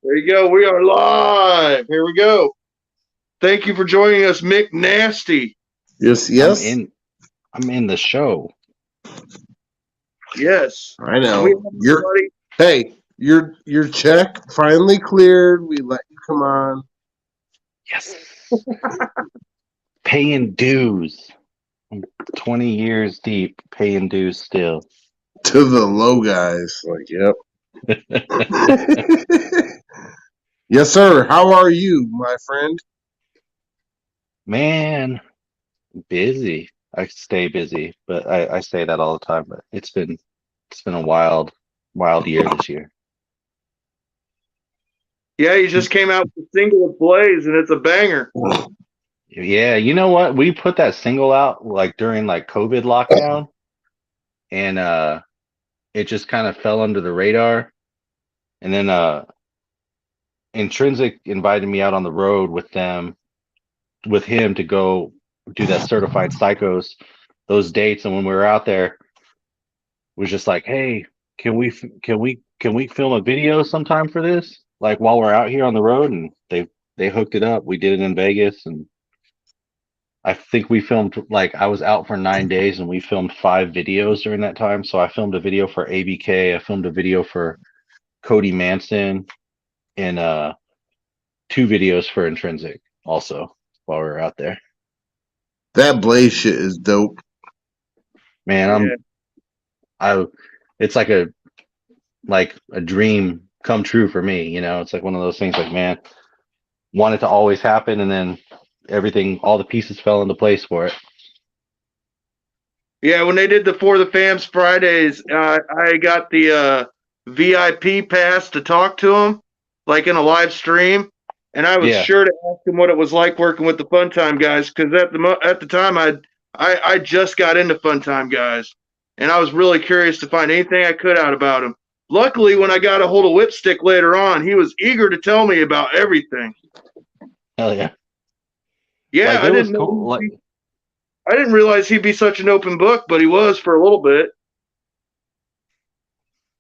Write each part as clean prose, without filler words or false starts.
There you go. We are live. Here we go. Thank you for joining us, MCNASTEE. Yes, I'm yes. in the show. Yes. I know. We have everybody. Hey, your check finally cleared. We let you come on Yes. Paying dues. I'm 20 years deep, paying dues still. to the low guys. Like, yep. Yes, sir. How are you, my friend? Man, busy. I stay busy, but I say that all the time, but it's been a wild year this year. Yeah, you just came out with a single with Blaze, and it's a banger. Yeah, you know what? We put that single out like during like COVID lockdown, and it just kind of fell under the radar. And then Intrinsic invited me out on the road with him to go do that certified psychos, those dates. And when we were out there, was just like, hey, can we film a video sometime for this? Like while we're out here on the road, and they hooked it up. We did it in Vegas, and I think we filmed like I was out for 9 days, and we filmed 5 videos during that time. So I filmed a video for ABK, I filmed a video for Cody Manson, and 2 videos for Intrinsic also while we were out there. That Blaze shit is dope. Man, it's like a dream come true for me, you know. It's like one of those things like, man, want it to always happen, and then everything, all the pieces fell into place for it. Yeah, when they did the For the Fams Fridays, I got the VIP pass to talk to him, like in a live stream, and I was sure to ask him what it was like working with the Fun Time guys, because at the time I just got into Fun Time guys, and I was really curious to find anything I could out about him. Luckily, when I got a hold of Whipstick later on, he was eager to tell me about everything. Hell yeah! Yeah, like, I didn't know. Cool. I didn't realize he'd be such an open book, but he was for a little bit.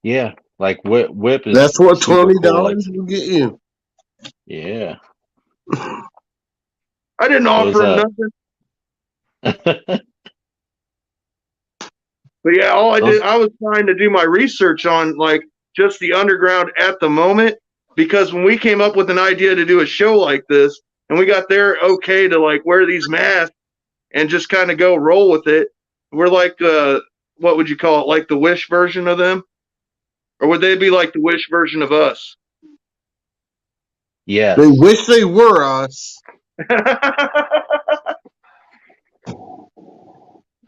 Yeah, like Whip is. That's what $20 cool. will get you. Yeah. I didn't offer him nothing. But yeah, all I did, I was trying to do my research on like just the underground at the moment, because when we came up with an idea to do a show like this, and we got their okay to like wear these masks and just kind of go roll with it, we're like, what would you call it? Like the Wish version of them? Or would they be like the Wish version of us? Yeah. They wish they were us. So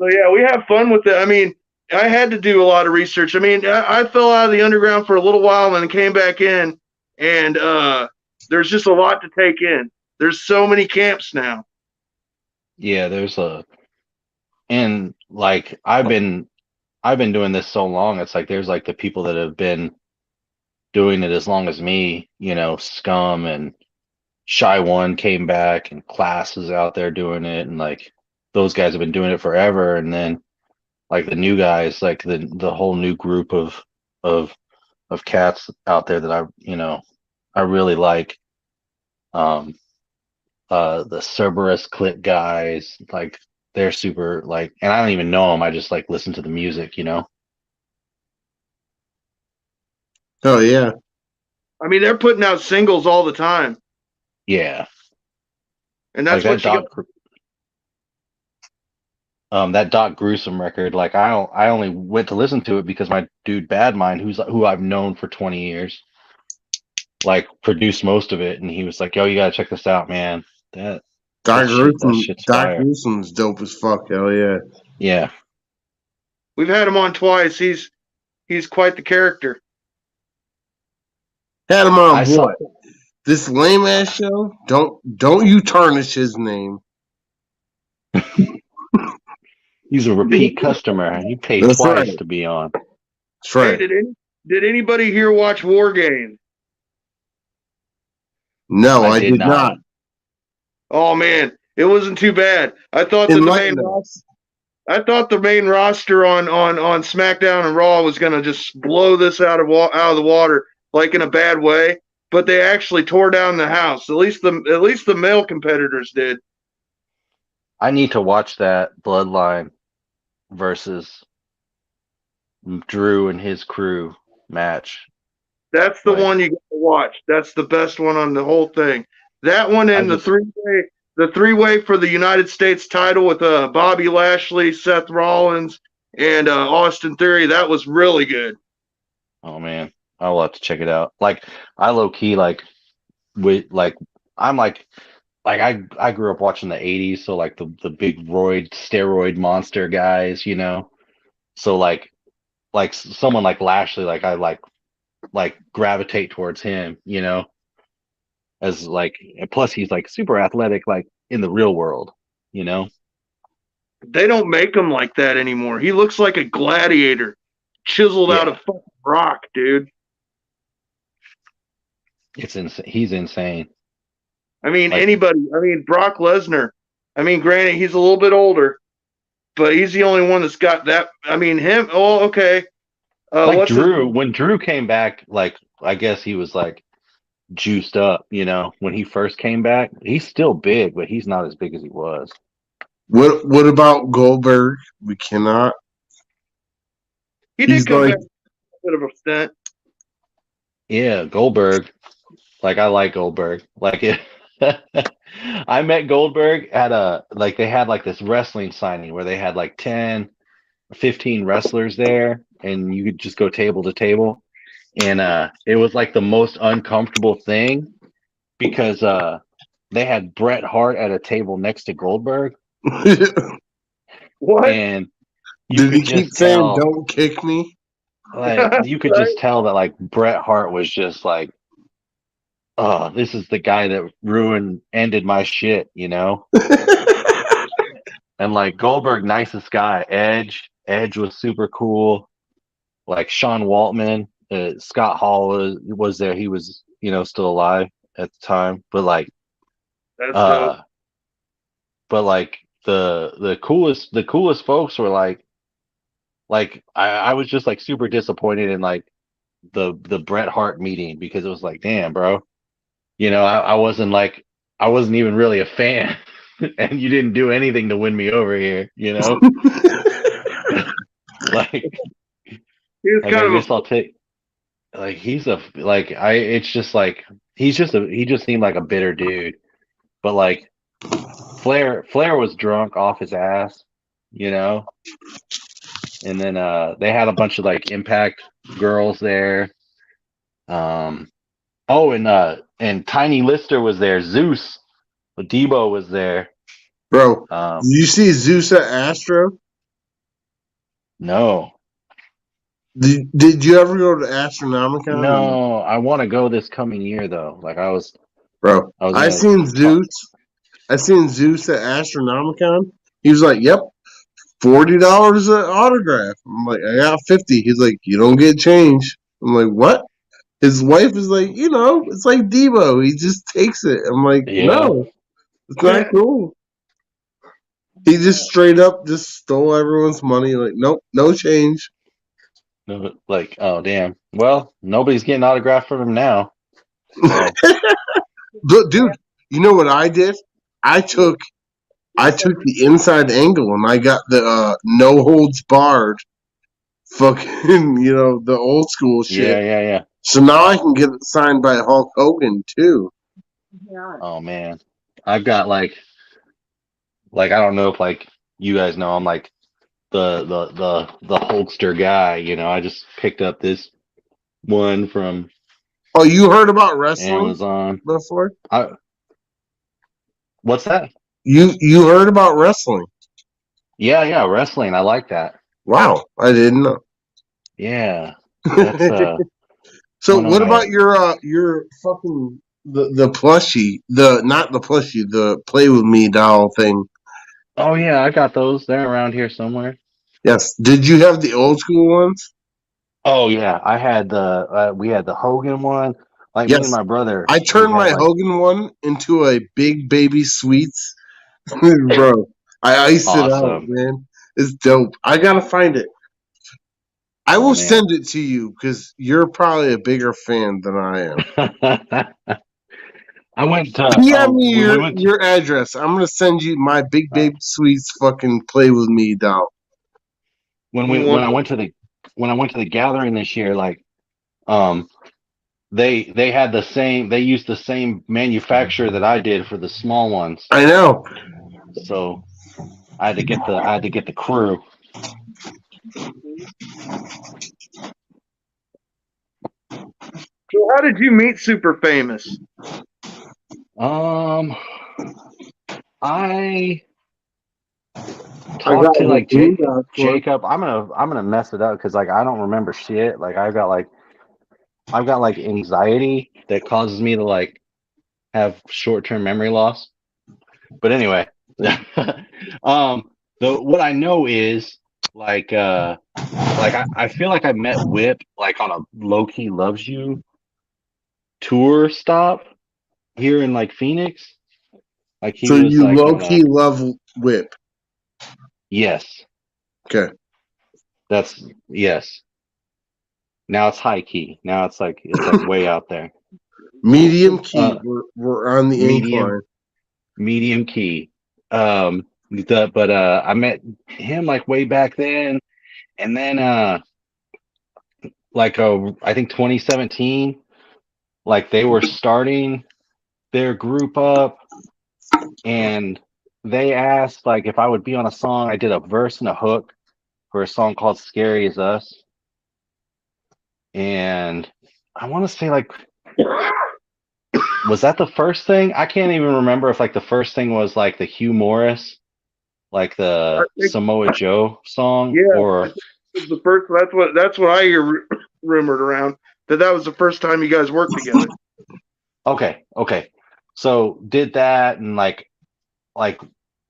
yeah, we have fun with it. I mean, I had to do a lot of research. I mean, I fell out of the underground for a little while and then came back in, and there's just a lot to take in. There's so many camps now. Yeah, and like I've been doing this so long. It's like there's like the people that have been doing it as long as me, you know, Scum and Shy One came back, and Class is out there doing it, and like those guys have been doing it forever. And then like the new guys, like the whole new group of cats out there that I really like. The Cerberus Click guys, like they're super, like, and I don't even know them. I just like listen to the music, you know. Oh yeah. I mean, they're putting out singles all the time. Yeah. And that's like what that Doc Gruesome record, like I only went to listen to it because my dude Badmind, who I've known for 20 years, like produced most of it, and he was like, yo, you gotta check this out, man. Doc fire. Gruesome's dope as fuck. Hell yeah. Yeah. We've had him on twice. He's quite the character. Had him on what? This lame ass show? Don't you tarnish his name. He's a repeat customer. You pay twice to be on. That's right. Hey, did anybody here watch War Games? No, I did not. Oh man, it wasn't too bad. I thought the main roster on SmackDown and Raw was gonna just blow this out of the water, like in a bad way. but they actually tore down the house. At least the male competitors did. I need to watch that Bloodline versus Drew and his crew match. That's the one you got to watch. That's the best one on the whole thing. That one and the three-way for the United States title with Bobby Lashley, Seth Rollins, and Austin Theory. That was really good. Oh man, I'll have to check it out. Like I low key I grew up watching the '80s, so like the big steroid monster guys, you know. So like someone like Lashley, like I like gravitate towards him, you know. As like, plus he's like super athletic, like in the real world, you know. They don't make him like that anymore. He looks like a gladiator, chiseled out of fucking rock, dude. It's insane. He's insane. I mean, Brock Lesnar. I mean, granted, he's a little bit older, but he's the only one that's got that. I mean, him. Oh, okay. Like Drew, when Drew came back, like I guess he was like juiced up, you know, when he first came back. He's still big, but he's not as big as he was. What about Goldberg? We cannot. He did come back a bit of a stint. Yeah, Goldberg. Like I like Goldberg. Like it. I met Goldberg at they had like this wrestling signing where they had like 10, 15 wrestlers there, and you could just go table to table. And it was like the most uncomfortable thing because they had Bret Hart at a table next to Goldberg. What? And did he keep saying, "Don't kick me"? Like you could just tell that like Bret Hart was just like, oh, this is the guy that ended my shit, you know? And like Goldberg, nicest guy. Edge was super cool. Like Sean Waltman, Scott Hall was there. He was, you know, still alive at the time. But like, that's dope. But like the coolest folks were like I was just like super disappointed in like the Bret Hart meeting because it was like, damn, bro. You know, I wasn't even really a fan, and you didn't do anything to win me over here, you know? Like, I'll take, like, it's just like, he just seemed like a bitter dude. But like, Flair was drunk off his ass, you know? And then they had a bunch of like Impact girls there. Oh, and Tiny Lister was there. Zeus, Debo was there. Bro, did you see Zeus at Astro? No. Did you ever go to Astronomicon? No, I want to go this coming year though. Like I seen Zeus. I seen Zeus at Astronomicon. He was like, "Yep, $40 an autograph." I'm like, "I got 50." He's like, "You don't get change." I'm like, "What?" His wife is like, "You know, it's like Debo. He just takes it." I'm like, "No, it's not cool." He just straight up just stole everyone's money. Like, nope, no change. No, like, oh damn. Well, nobody's getting autographed from him now. So. Dude, you know what I did? I took the inside angle and I got the no holds barred, fucking, you know, the old school shit. Yeah. So now I can get it signed by Hulk Hogan too. Oh man, I've got like I don't know if like you guys know, I'm like the Hulkster guy. You know, I just picked up this one from. Oh, you heard about wrestling Amazon before? What's that? You heard about wrestling? Yeah, wrestling. I like that. Wow, I didn't know. Yeah. That's, so what about your fucking the plushie, not the plushie, the Play With Me doll thing? Oh yeah, I got those. They're around here somewhere. Yes. Did you have the old school ones? Oh yeah, I had we had the Hogan one. Like me and my brother. I turned my Hogan one into a Big Baby Sweets. Bro, I iced it out, man. It's dope. I gotta find it. I will send it to you because you're probably a bigger fan than I am. I went to PM me your address. I'm gonna send you my Big Baby Sweets fucking Play With Me doll. When I went to the gathering this year, like they had the same, they used the same manufacturer that I did for the small ones. I know. So I had to get the crew. So how did you meet Super Famous? I talked to like Jacob. I'm gonna mess it up because like I don't remember shit. Like I've got like anxiety that causes me to like have short-term memory loss. But anyway, what I know is like I feel like I met Whip like on a Low Key Loves You tour stop here in like Phoenix. Like he so was you like low key love Whip. Yes. Okay. That's yes. Now it's high key. Now it's like way out there. Medium key. We're on the incline. Medium key. I met him like way back then, and then I think 2017, like they were starting their group up, and they asked like if I would be on a song. I did a verse and a hook for a song called "Scary As Us," and I want to say like. Was that the first thing? I can't even remember if like the first thing was like the Hugh Morris, like the Samoa Joe song, or it was the first. That's what I hear rumored around that was the first time you guys worked together. Okay. So did that and like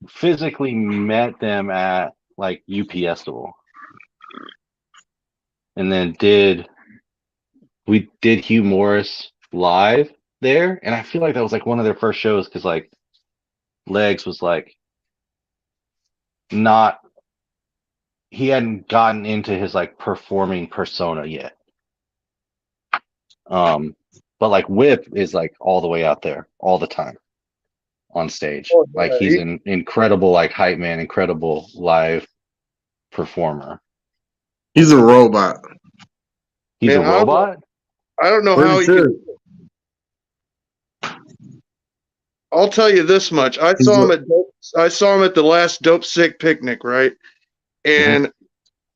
physically met them at like UPSable, and then we did Hugh Morris live there, and I feel like that was like one of their first shows because like Legs was like not he hadn't gotten into his like performing persona yet. But like Whip is like all the way out there all the time on stage. Oh, yeah. Like he's an incredible like hype man, incredible live performer. He's a robot. He's a robot? I don't know how he could. I'll tell you this much. I saw him at the last Dope Sick picnic, right? And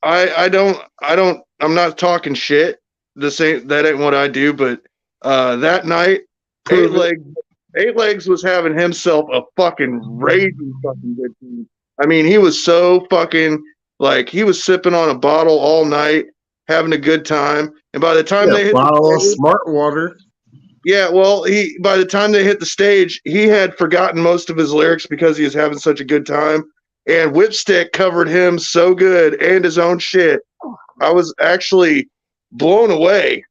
I'm not talking shit. That ain't what I do, but that night, Eight Legs was having himself a fucking raging fucking good time. I mean, he was so fucking like he was sipping on a bottle all night, having a good time. And by the time they hit bottle of Smart Water. Yeah, well, by the time they hit the stage, he had forgotten most of his lyrics because he was having such a good time. And Whipstick covered him so good and his own shit. I was actually blown away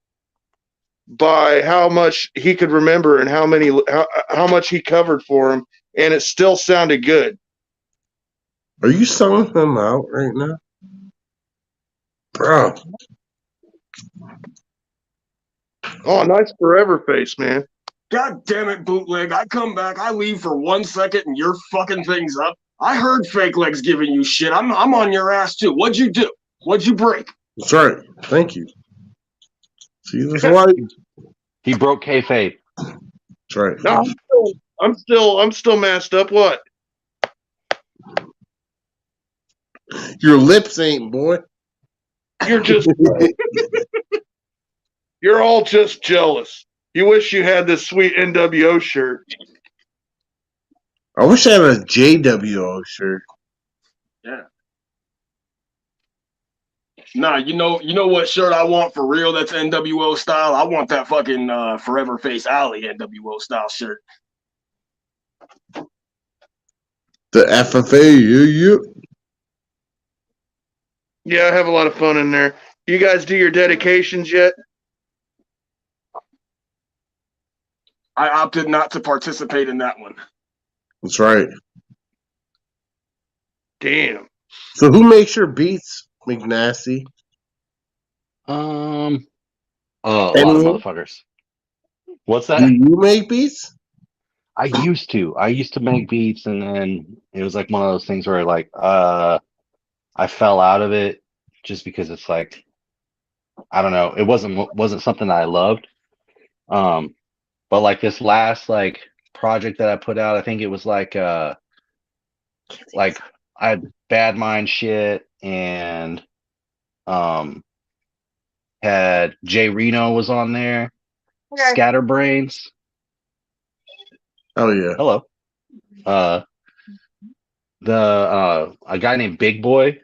by how much he could remember and how much he covered for him, and it still sounded good. Are you selling him out right now? Bro. Oh, nice forever face, man. God damn it, bootleg. I come back, I leave for 1 second, and you're fucking things up. I heard Fake Legs giving you shit. I'm on your ass, too. What'd you do? What'd you break? That's right. Thank you. See, that's why he broke kayfabe. That's right. No, I'm still masked up. What? Your lips ain't, boy. You're just you're all just jealous. You wish you had this sweet NWO shirt. I wish I had a JWO shirt. Yeah. Nah, you know what shirt I want for real that's NWO style? I want that fucking Forever Face Alley NWO style shirt. The FFA, Yeah, I have a lot of fun in there. You guys do your dedications yet? I opted not to participate in that one. That's right. Damn. So who makes your beats, McNasty? Oh, a lot of Any? motherfuckers. What's Do that? you make beats? I used to. I used to make beats, and then it was like one of those things where like I fell out of it just because it's like I don't know. It wasn't something that I loved. Um, but like this last like project that I put out, I think it was like I had Bad Mind shit and um had Jay Reno was on there, Scatterbrains. Oh yeah. Hello. Uh the a guy named Big Boy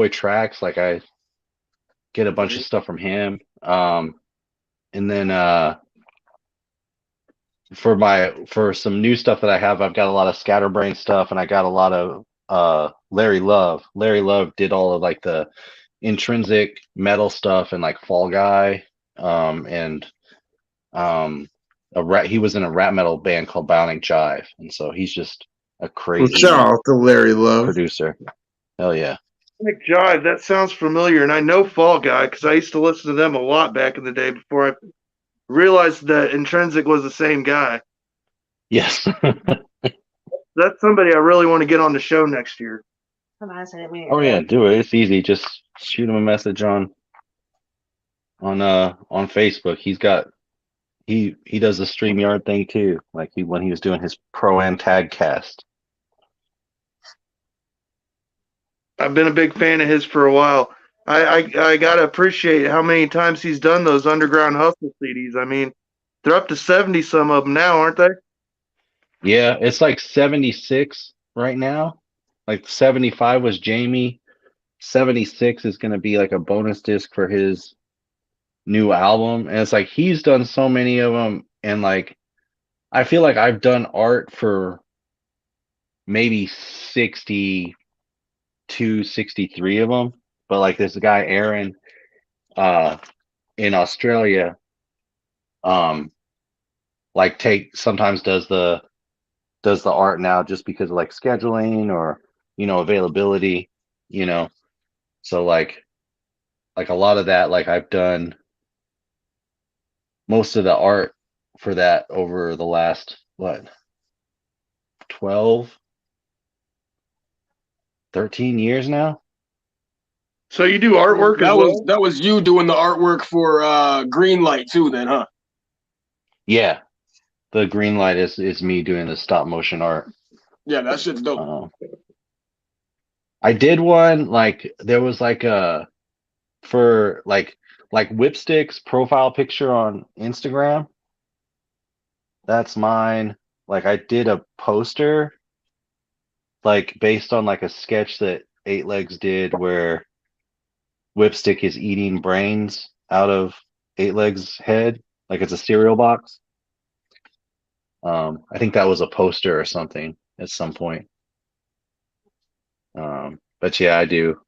Tracks, like I get a bunch of stuff from him. And then for some new stuff that I have, I've got a lot of Scatterbrain stuff, and I got a lot of Larry Love. Larry Love did all of like the intrinsic metal stuff and like Fall Guy, and he was in a rap metal band called Bounding Jive, and so he's just a Well, crazy shout out to Larry Love. producer. Hell yeah. Like Jive, that sounds familiar, and I know Fall Guy because I used to listen to them a lot back in the day before I realized that Intrinsic was the same guy. Yes. That's somebody I really want to get on the show next year. Oh yeah, do it. It's easy. Just shoot him a message on Facebook. He does the StreamYard thing too. Like when he was doing his Pro Am Tag Cast. I've been a big fan of his for a while. I gotta appreciate how many times he's done those Underground Hustle CDs. I mean, they're up to 70 some of them now, aren't they? Yeah, it's like 76 right now. Like 75 was Jamie. 76 is gonna be like a bonus disc for his new album. And it's like he's done so many of them, and like I feel like I've done art for maybe 62, 63 of them. But like this guy Aaron in Australia like sometimes does the art now just because of like scheduling or availability, you know. So like a lot of that, like I've done most of the art for that over the last 12, 13 years now. So you do artwork as well? That was you doing the artwork for Green Light too, then, huh? Yeah, the green light is me doing the stop motion art. Yeah, that shit's dope. I did one like there was like a for like Whipstick's profile picture on Instagram. That's mine. Like I did a poster like based on like a sketch that Eight Legs did where Whipstick is eating brains out of Eight Legs' head, like it's a cereal box. I think that was a poster or something at some point. But yeah, I do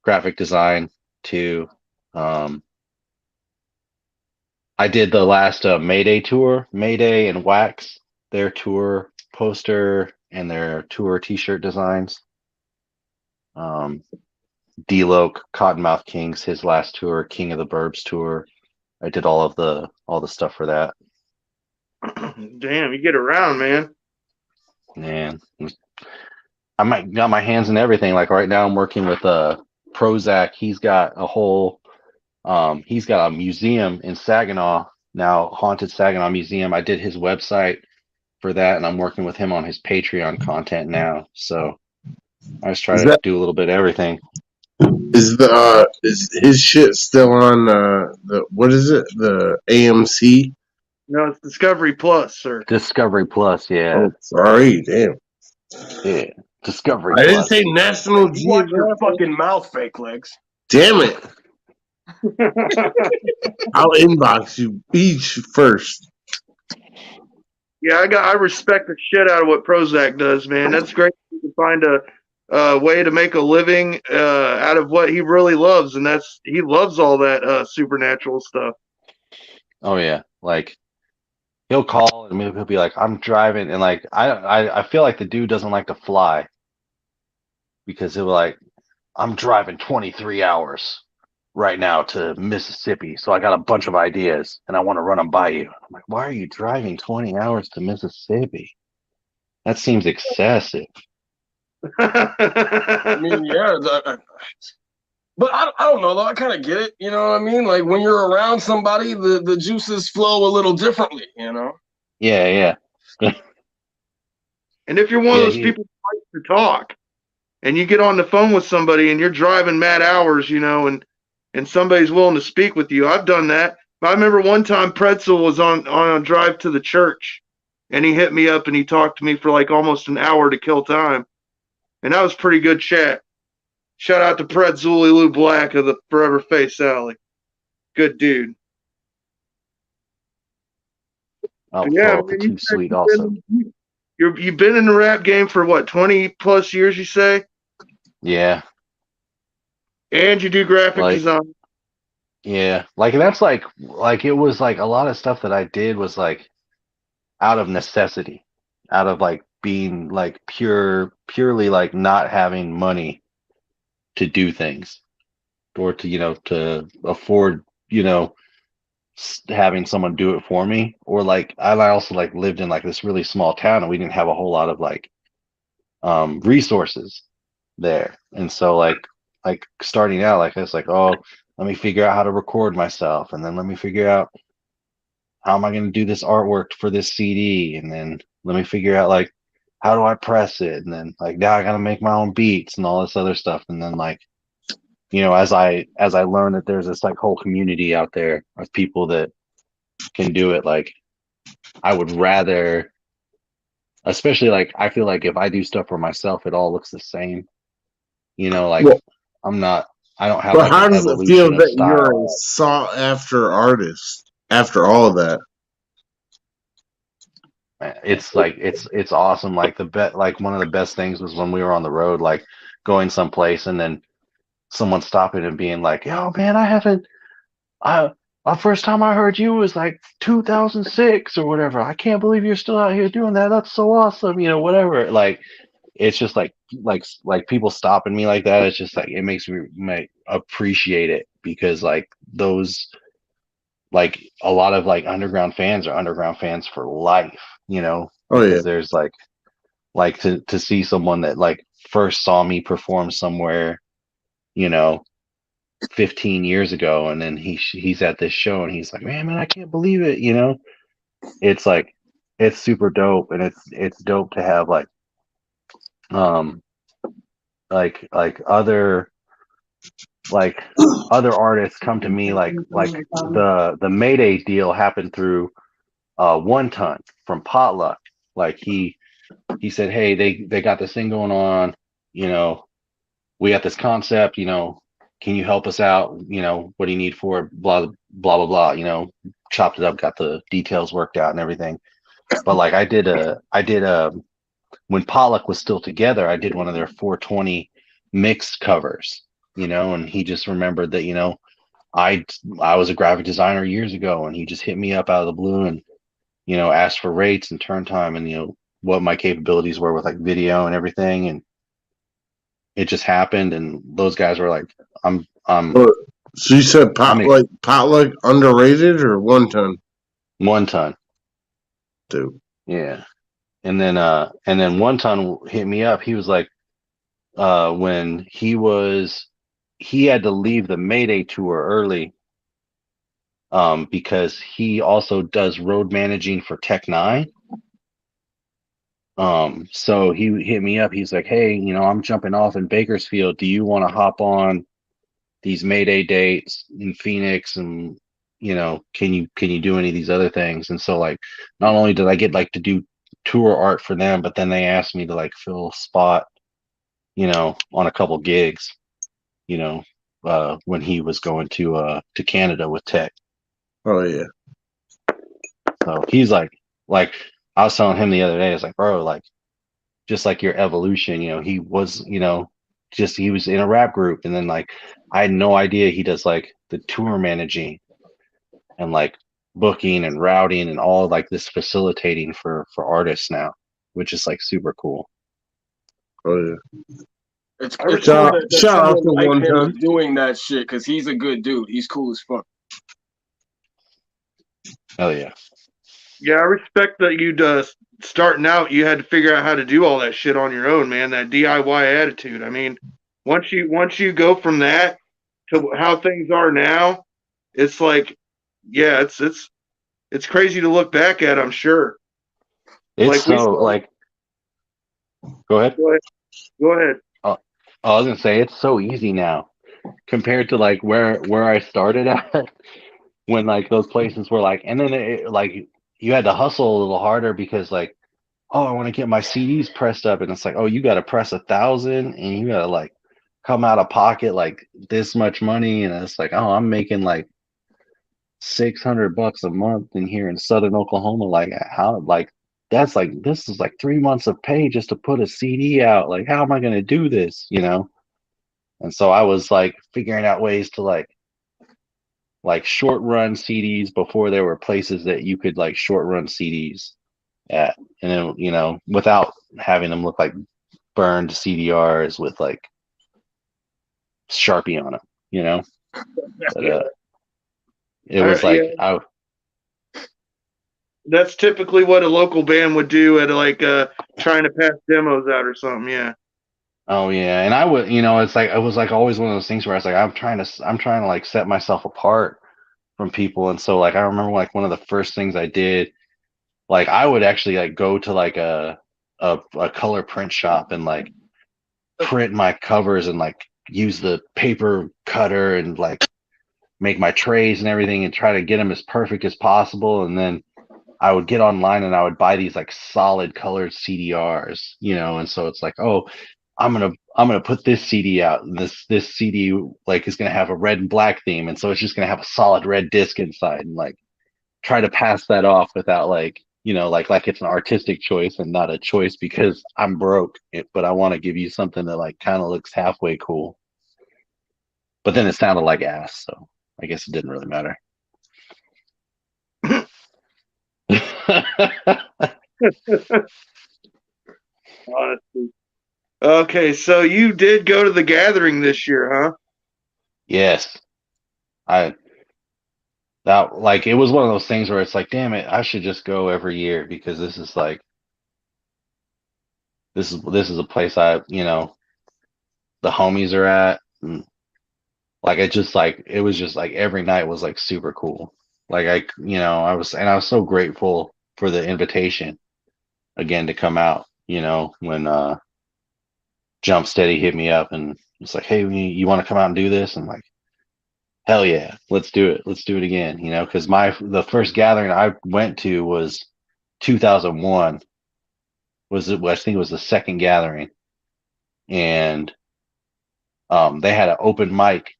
graphic design too. I did the last Mayday tour, Mayday and Wax, their tour poster and their tour T-shirt designs. D-Loc, Cottonmouth Kings, his last tour, King of the Burbs tour. I did all the stuff for that. Damn, you get around, man. Man, I got my hands in everything. Like right now, I'm working with Prozac. He's got a museum in Saginaw now, Haunted Saginaw Museum. I did his website for that, and I'm working with him on his Patreon content now. So I just try to do a little bit of everything. Is his shit still on the what is it? The AMC? No, it's Discovery Plus, sir. Discovery Plus, yeah. Oh, sorry, damn. Yeah, Discovery I Plus. didn't say National You watch your Geographic. fucking mouth, Fake Legs. Damn it! I'll inbox you each first. Yeah, I respect the shit out of what Prozac does, man. That's great. You can find a way to make a living out of what he really loves, and he loves all that supernatural stuff. Oh yeah, like he'll call and he'll be like, "I'm driving," and like I feel like the dude doesn't like to fly because he'll be like, "I'm driving 23 hours." right now to Mississippi, so I got a bunch of ideas and I want to run them by you. I'm like, why are you driving 20 hours to Mississippi? That seems excessive. I mean, yeah, but I don't know though. I kind of get it. You know what I mean? Like when you're around somebody, the juices flow a little differently. You know? Yeah. And if you're one of those people who likes to talk, and you get on the phone with somebody, and you're driving mad hours, and somebody's willing to speak with you, I've done that. I remember one time Pretzel was on a drive to the church, and he hit me up and he talked to me for like almost an hour to kill time, and that was pretty good chat. Shout out to Pretzel Lou Black of the Forever Face Alley. Good dude. I'll throw up the Too Sweet also. You've been in the rap game for what, 20 plus years, you say? Yeah. And you do graphic design. Yeah. Like that's like it was like a lot of stuff that I did was like out of necessity, out of like being like purely like not having money to do things or to, to afford, having someone do it for me. Or like I also like lived in like this really small town and we didn't have a whole lot of like resources there. And so like starting out like this, like, oh, let me figure out how to record myself, and then let me figure out how am I going to do this artwork for this CD, and then let me figure out like how do I press it, and then like now I got to make my own beats and all this other stuff. And then like, as I learned that there's this like whole community out there of people that can do it, like I would rather, especially like I feel like if I do stuff for myself, it all looks the same. Like I don't have. But like how does it feel that you're a sought after artist after all of that? It's like it's awesome. Like one of the best things was when we were on the road, like going someplace and then someone stopping and being like, "Yo, man, first time I heard you was like 2006 or whatever. I can't believe you're still out here doing that. That's so awesome." Whatever. Like it's just like people stopping me like that. It's just like it makes me appreciate it, because like those, like a lot of like underground fans are underground fans for life. Because there's like to see someone that like first saw me perform somewhere, 15 years ago, and then he's at this show and he's like, man, I can't believe it. It's like it's super dope, and it's dope to have like other artists come to me, like the Mayday deal happened through One Ton from Potluck. Like he said, hey, they got this thing going on, we got this concept, can you help us out? What do you need for it? Blah blah blah blah. Chopped it up, got the details worked out and everything. But like I did when Pollock was still together, I did one of their 420 mix covers, and he just remembered that, I was a graphic designer years ago, and he just hit me up out of the blue and, asked for rates and turn time and, what my capabilities were with like video and everything. And it just happened. And those guys were like, So you said Potluck underrated or One Ton? One Ton. Dude. Yeah. And then One Ton hit me up. He was like, when he had to leave the Mayday tour early, because he also does road managing for Tech 9. So he hit me up. He's like, hey, I'm jumping off in Bakersfield. Do you want to hop on these Mayday dates in Phoenix? And, can you do any of these other things? And so like, not only did I get like to do tour art for them, but then they asked me to like fill a spot, on a couple gigs, when he was going to Canada with Tech. Oh yeah. So he's like I was telling him the other day, I was like, bro, like just like your evolution, he was, he was in a rap group, and then like I had no idea he does like the tour managing and like booking and routing and all like this facilitating for artists now, which is like super cool. Oh yeah. It's cool that shout out someone to like him 110 is doing that shit because he's a good dude. He's cool as fuck. Hell yeah. Yeah, I respect that you'd starting out. You had to figure out how to do all that shit on your own, man. That DIY attitude. I mean, once you go from that to how things are now, it's like, yeah, it's crazy to look back at. I'm sure. It's like so like. Go ahead. Go ahead. I was gonna say it's so easy now compared to like where I started at when like those places were like, and then like you had to hustle a little harder because like, oh, I want to get my CDs pressed up, and it's like, oh, you got to press 1,000, and you got to like come out of pocket like this much money, and it's like, oh, I'm making like $600 a month in here in Southern Oklahoma. Like how like that's like this is like 3 months of pay just to put a CD out. Like how am I gonna do this? You know? And so I was like figuring out ways to like short run CDs before there were places that you could like short run CDs at, and then without having them look like burned CDRs with like Sharpie on them. But, it was like yeah. That's typically what a local band would do at like trying to pass demos out or something. Yeah. Oh yeah, and I would, it's like it was like always one of those things where I was like, I'm trying to like set myself apart from people, and so like I remember like one of the first things I did, like I would actually like go to like a color print shop and like print my covers and like use the paper cutter and like make my trays and everything and try to get them as perfect as possible, and then I would get online and I would buy these like solid colored CDRs, and so it's like, oh, I'm gonna put this CD out, and this CD like is gonna have a red and black theme, and so it's just gonna have a solid red disc inside, and like try to pass that off without like like it's an artistic choice and not a choice because I'm broke, but I want to give you something that like kind of looks halfway cool. But then it sounded like ass, so I guess it didn't really matter. Honestly. Okay, so you did go to the gathering this year, huh? Yes. That like it was one of those things where it's like, damn it, I should just go every year because this is like this is a place the homies are at. And, like it was just like every night was like super cool. Like I was so grateful for the invitation again to come out, when Jump Steady hit me up and it's like, hey, you want to come out and do this? And like, hell yeah, let's do it. Let's do it again, because the first gathering I went to was 2001. I think it was the second gathering, and they had an open mic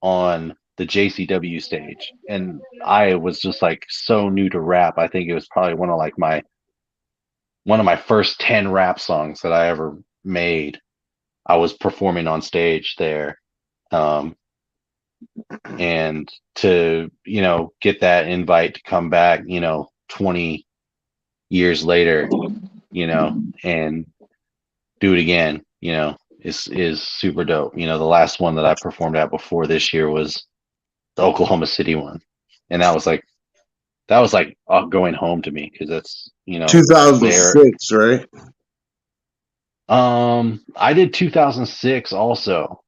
on the JCW stage, and I was just like so new to rap. I think it was probably one of my first 10 rap songs that I ever made. I was performing on stage there, and to get that invite to come back 20 years later and do it again is super dope. The last one that I performed at before this year was the Oklahoma City one, and that was like going home to me because that's 2006, right? I did 2006 also.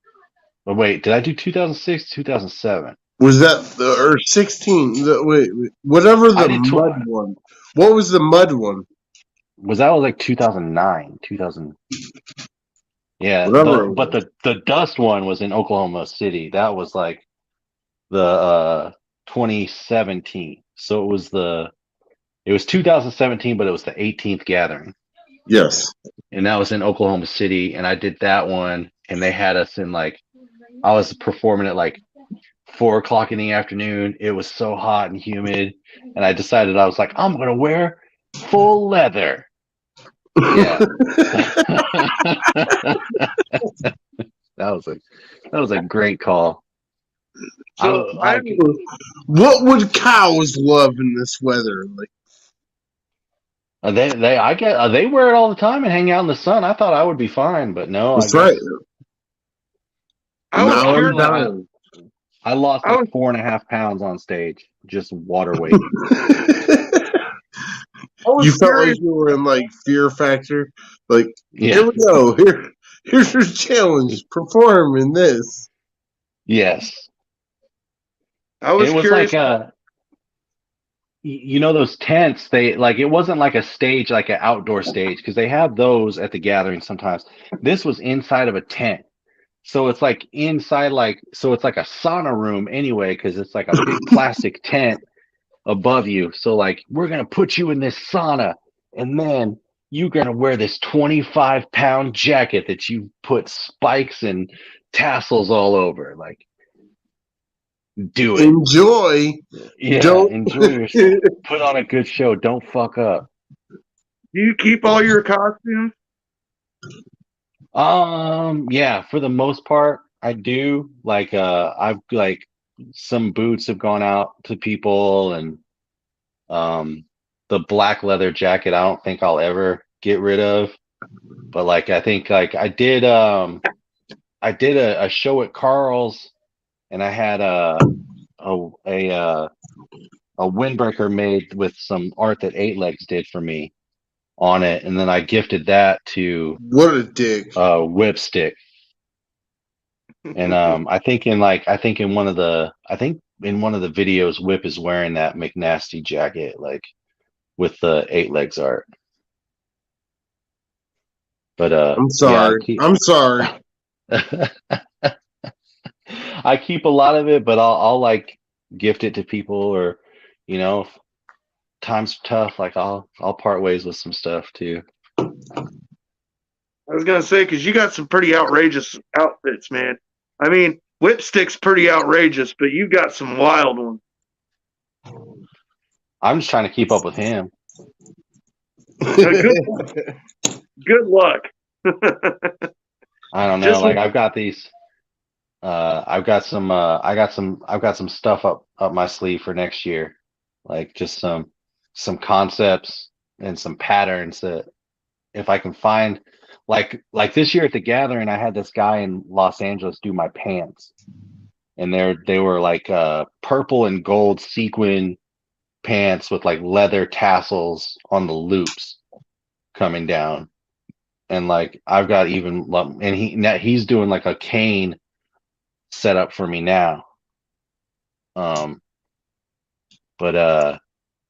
But wait, did I do 2006, 2007? Was that or 16? Wait, whatever the mud one. What was the mud one? Was that like 2009, 2000? Yeah, but the dust one was in Oklahoma City. That was like the 2017. So it was 2017, but it was the 18th gathering. Yes. And that was in Oklahoma City, and I did that one, and they had us in like I was performing at like 4:00 in the afternoon. It was so hot and humid, and I decided I was like, I'm gonna wear full leather. Yeah. that was a great call. So what would cows love in this weather? Like they wear it all the time and hang out in the sun. I thought I would be fine, but no. That's right. I was Now curious. I'm dying. I lost like 4.5 pounds on stage, just water weight. You felt like you were in like Fear Factor. Like, here we go. Here's your challenge. Perform in this. Yes. I was curious. Like you know those tents, they like it wasn't like a stage, like an outdoor stage, because they have those at the gathering sometimes. This was inside of a tent. So it's like inside, so it's like a sauna room anyway, because it's like a big plastic tent above you. So like, we're going to put you in this sauna, and then you're going to wear this 25-pound jacket that you put spikes and tassels all over. Like, do it. Enjoy. Yeah, enjoy yourself. Put on a good show. Don't fuck up. Do you keep all your costumes? Yeah, for the most part, I do. Like, I've like some boots have gone out to people, and the black leather jacket I don't think I'll ever get rid of. But like, I think like I did a show at Carl's, and I had a windbreaker made with some art that Eight Legs did for me on it, and then I gifted that to what a dick Whipstick. And I think in one of the videos, Whip is wearing that McNasty jacket, like with the Eight Legs art. But I'm sorry. Yeah, I'm sorry. I keep a lot of it, but I'll like gift it to people, or you know, if times tough, like I'll part ways with some stuff too. I was gonna say, because you got some pretty outrageous outfits, man. I mean, Whipstick's pretty outrageous, but you got some wild ones. I'm just trying to keep up with him. Good luck. I don't know. Like I've got these. I've got some. I've got some stuff up my sleeve for next year. Like just some concepts and some patterns that if I can find. Like this year at the gathering, I had this guy in Los Angeles do my pants, and they were like purple and gold sequin pants with like leather tassels on the loops coming down, and like I've got and he's doing like a cane setup for me now. But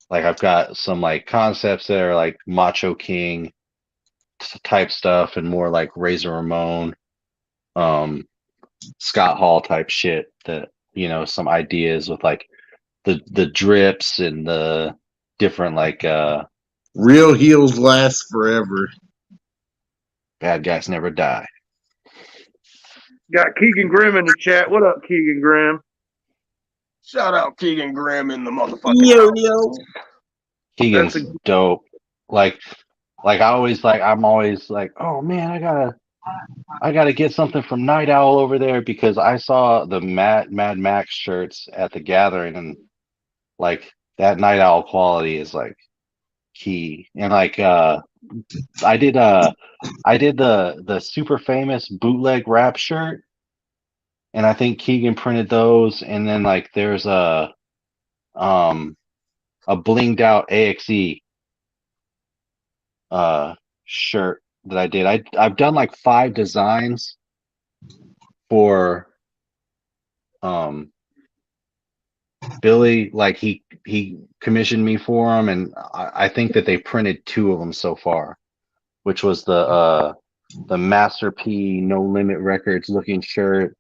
like I've got some like concepts that are like Macho King type stuff, and more like Razor Ramon, Scott Hall type shit, that some ideas with like the drips and the different like real heels last forever. Bad guys never die. Got Keegan Grimm in the chat. What up, Keegan Grimm? Shout out Keegan Grimm in the motherfucking yo. Keegan's dope. Like I'm always like, oh man, I gotta get something from Night Owl over there, because I saw the Mad Max shirts at the gathering, and like that Night Owl quality is like key. And like I did the super famous bootleg rap shirt, and I think Keegan printed those. And then like there's a blinged out AXE shirt that I did. I've done like 5 designs for Billy. Like he commissioned me for them, and I think that they printed 2 of them so far, which was the Master P No Limit Records looking shirt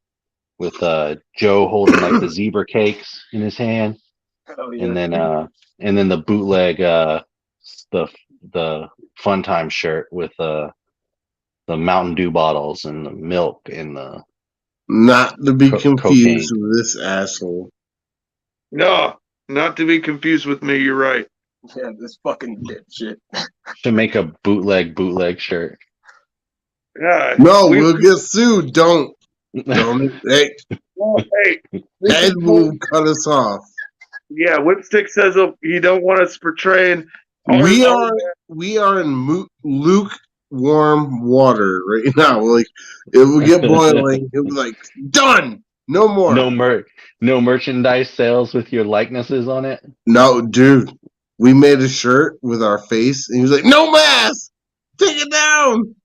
with Joe holding like the zebra cakes in his hand. Yeah. And then the bootleg the Fun Time shirt with the Mountain Dew bottles and the milk and the not to be confused cocaine. with this asshole. No, not to be confused with me. You're right. Yeah, this fucking dipshit. Should make a bootleg shirt. Yeah. No, we'll get sued. Don't. Hey, Ed will cut us off. Yeah, Whipstick says he don't want us portraying. We are in Luke warm water right now. Like it would get boiling. It was like done. No more. No merchandise sales with your likenesses on it. No, dude. We made a shirt with our face, and he was like, "No mask, take it down."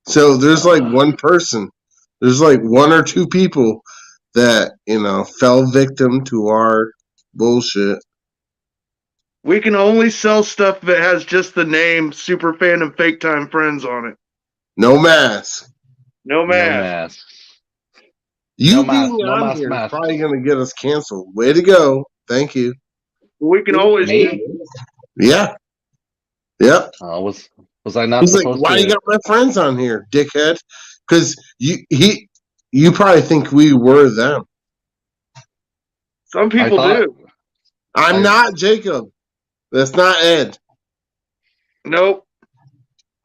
So there's like one person. There's like one or two people that fell victim to our bullshit. We can only sell stuff that has just the name Superfan and Fake Time Friends on it. No mask. No mask. No masks. You being on here is probably going to get us canceled. Way to go. Thank you. We can always... Me? Yeah. Yep. Was I not He's supposed like, why to... you got my friends on here, dickhead? Because you probably think we were them. Some people do. I'm not Jacob. That's not Ed. Nope.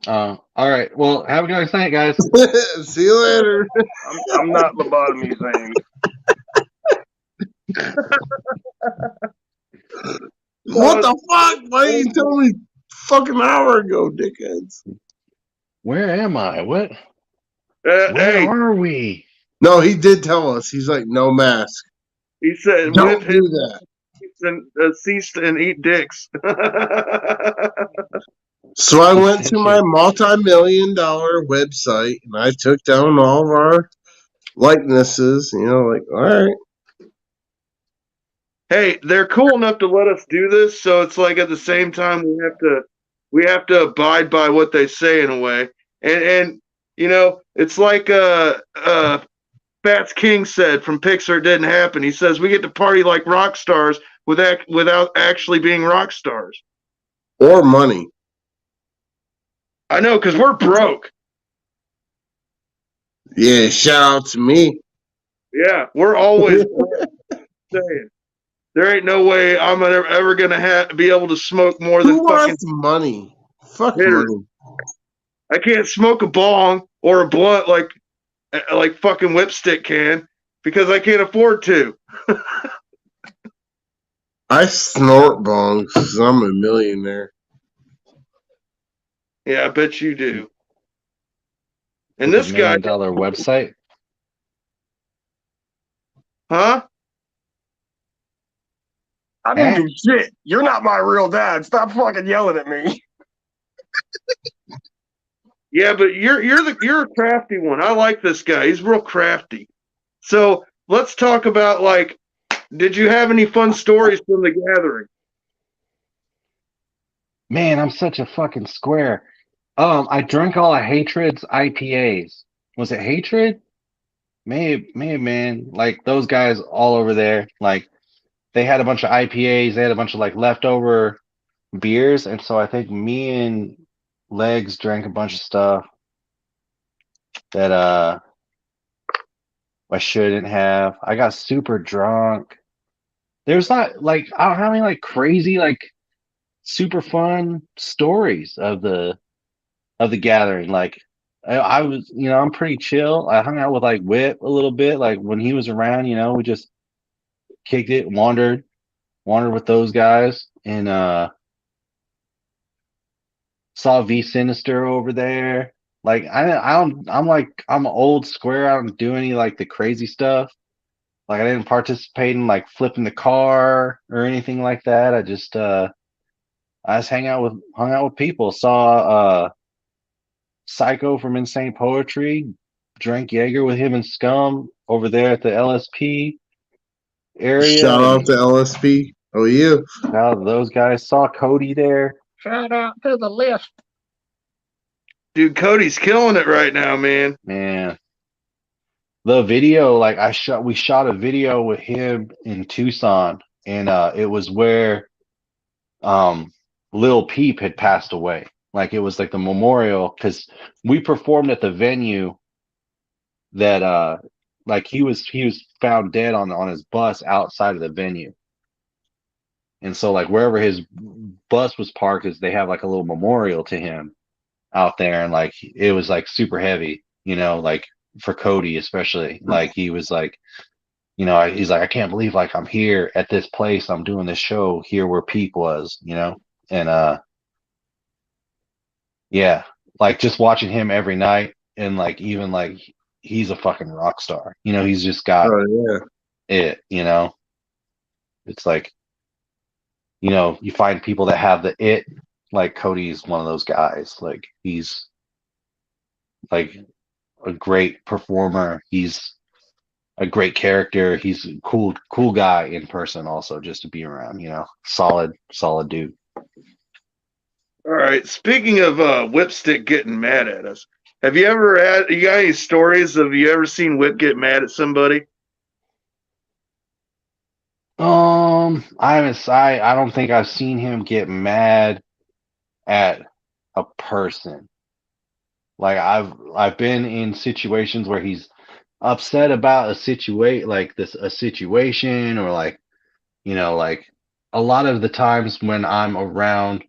All right. Well, have a good night, guys. See you later. I'm not lobotomy thing. What the fuck? Why didn't you tell me fucking hour ago, dickheads? Where am I? What? Where are we? No, he did tell us. He's like, no mask. He said, don't do that. And cease and eat dicks. So I went to my multi-million-dollar website and I took down all of our likenesses. Like, all right. Hey, they're cool enough to let us do this, so it's like at the same time we have to abide by what they say in a way. And it's like Fats King said from Pixar, It Didn't Happen. He says we get to party like rock stars without actually being rock stars. Or money. I know, because we're broke. Yeah, shout out to me. Yeah, we're always saying. There ain't no way I'm ever gonna be able to smoke more than fucking money. Fuck money. I can't smoke a bong or a blunt like fucking Whipstick can because I can't afford to. I snort bongs because I'm a millionaire. Yeah, I bet you do. And With this $1 million website, huh? I didn't do shit. You're not my real dad. Stop fucking yelling at me. Yeah, but you're a crafty one. I like this guy. He's real crafty. So let's talk about did you have any fun stories from the gathering? Man, I'm such a fucking square. I drank all of Hatred's IPAs. Was it Hatred? Maybe, man. Like those guys all over there. Like they had a bunch of IPAs. They had a bunch of leftover beers, and so I think me and Legs drank a bunch of stuff that I shouldn't have. I got super drunk. There's not I don't have any crazy super fun stories of the gathering. I was, I'm pretty chill. I hung out with Whip a little bit. When he was around, we just kicked it, wandered with those guys, and saw V Sinister over there. I'm old square. I don't do any the crazy stuff. I didn't participate in flipping the car or anything like that. I just hung out with people. Saw Psycho from Insane Poetry, drank Jaeger with him and Scum over there at the LSP area. Shout out to LSP. Oh, you. Shout out to those guys. Saw Cody there. Shout out to the list. Dude, Cody's killing it right now, man. Man. The video, we shot a video with him in Tucson, and it was where Lil Peep had passed away. It was the memorial, because we performed at the venue that he was found dead on his bus outside of the venue. And so wherever his bus was parked is they have a little memorial to him out there, and it was super heavy, for Cody especially. He was he's I can't believe I'm here at this place, I'm doing this show here where Peep was, and yeah, like just watching him every night, and like even like he's a fucking rock star. You know, he's just got it. You know, it's like, you know, you find people that have the it. Like Cody's one of those guys. Like he's like a great performer. He's a great character. He's a cool guy in person also, just to be around, you know. Solid dude. All right. Speaking of Whipstick getting mad at us, have you ever you got any stories of you ever seen Whip get mad at somebody? I don't think I've seen him get mad at a person. Like I've been in situations where he's upset about a situation, or like, you know, like a lot of the times when I'm around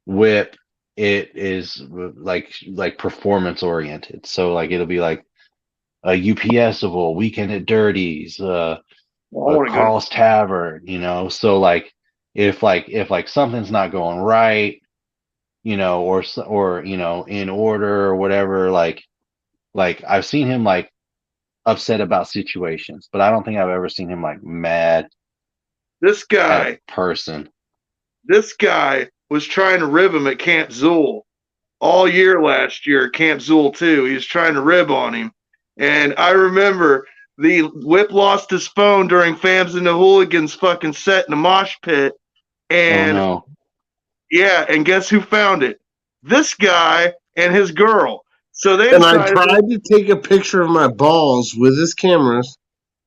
Whip, it is like performance oriented. So like it'll be like a UPSable, Weekend at Dirty's, Carl's Tavern, you know. So like if something's not going right, you know, or you know, in order or whatever, like I've seen him like upset about situations, but I don't think I've ever seen him like mad This at guy, a person. this guy was trying to rib him at Camp Zool all year last year at Camp Zool too. He was trying to rib on him. And I remember the Whip lost his phone during Fams and the Hooligans fucking set in the mosh pit. And Oh no. yeah, and guess who found it? This guy and his girl. So they and I tried to take a picture of my balls with his cameras,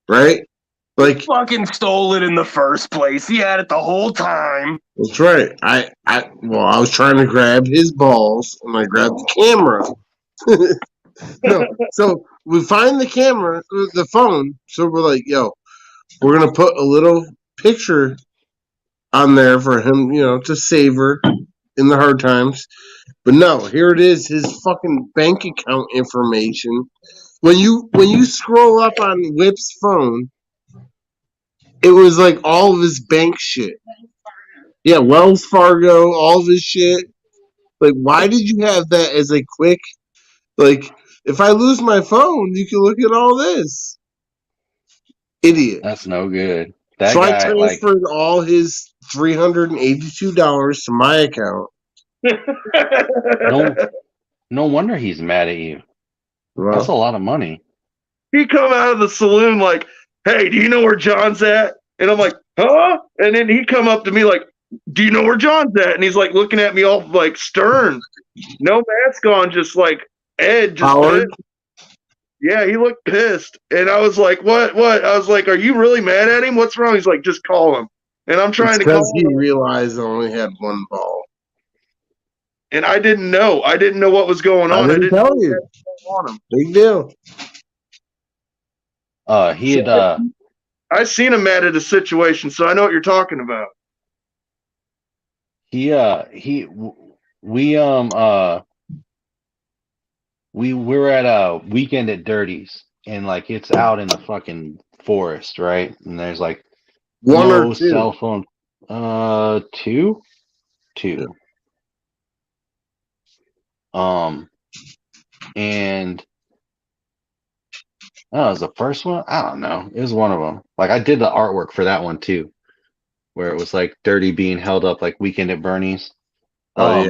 right? Like he fucking stole it in the first place. He had it the whole time. That's right. I was trying to grab his balls and I grabbed the camera. No, so we find the camera, the phone. So we're like, yo, we're gonna put a little picture on there for him, you know, to savor in the hard times. But no, here it is, his fucking bank account information. When you scroll up on Whip's phone, it was like all of his bank shit. Yeah, Wells Fargo, all of his shit. Like, why did you have that as a quick, like, if I lose my phone, you can look at all this. Idiot. That's no good. That So I guy, transferred all his $382 to my account. no wonder he's mad at you. Well, that's a lot of money. He come out of the saloon like, hey, do you know where John's at? And I'm like, huh? And then he come up to me like, do you know where John's at? And he's like looking at me all like stern. No mask on, just like Ed. Just yeah, he looked pissed. And I was like, what? I was like, are you really mad at him? What's wrong? He's like, just call him. And I'm trying to call him. Because he realized I only had one ball. And I didn't know. I didn't know what was going on. I didn't tell you. On him. Big deal. He had I seen him mad at a situation, so I know what you're talking about. We were at a Weekend at Dirty's, and like it's out in the fucking forest, right? And there's like one no or two cell phone. Two. Yeah. And oh, it was the first one. I don't know. It was one of them. Like I did the artwork for that one too, where it was like Dirty being held up like Weekend at Bernie's. Oh yeah.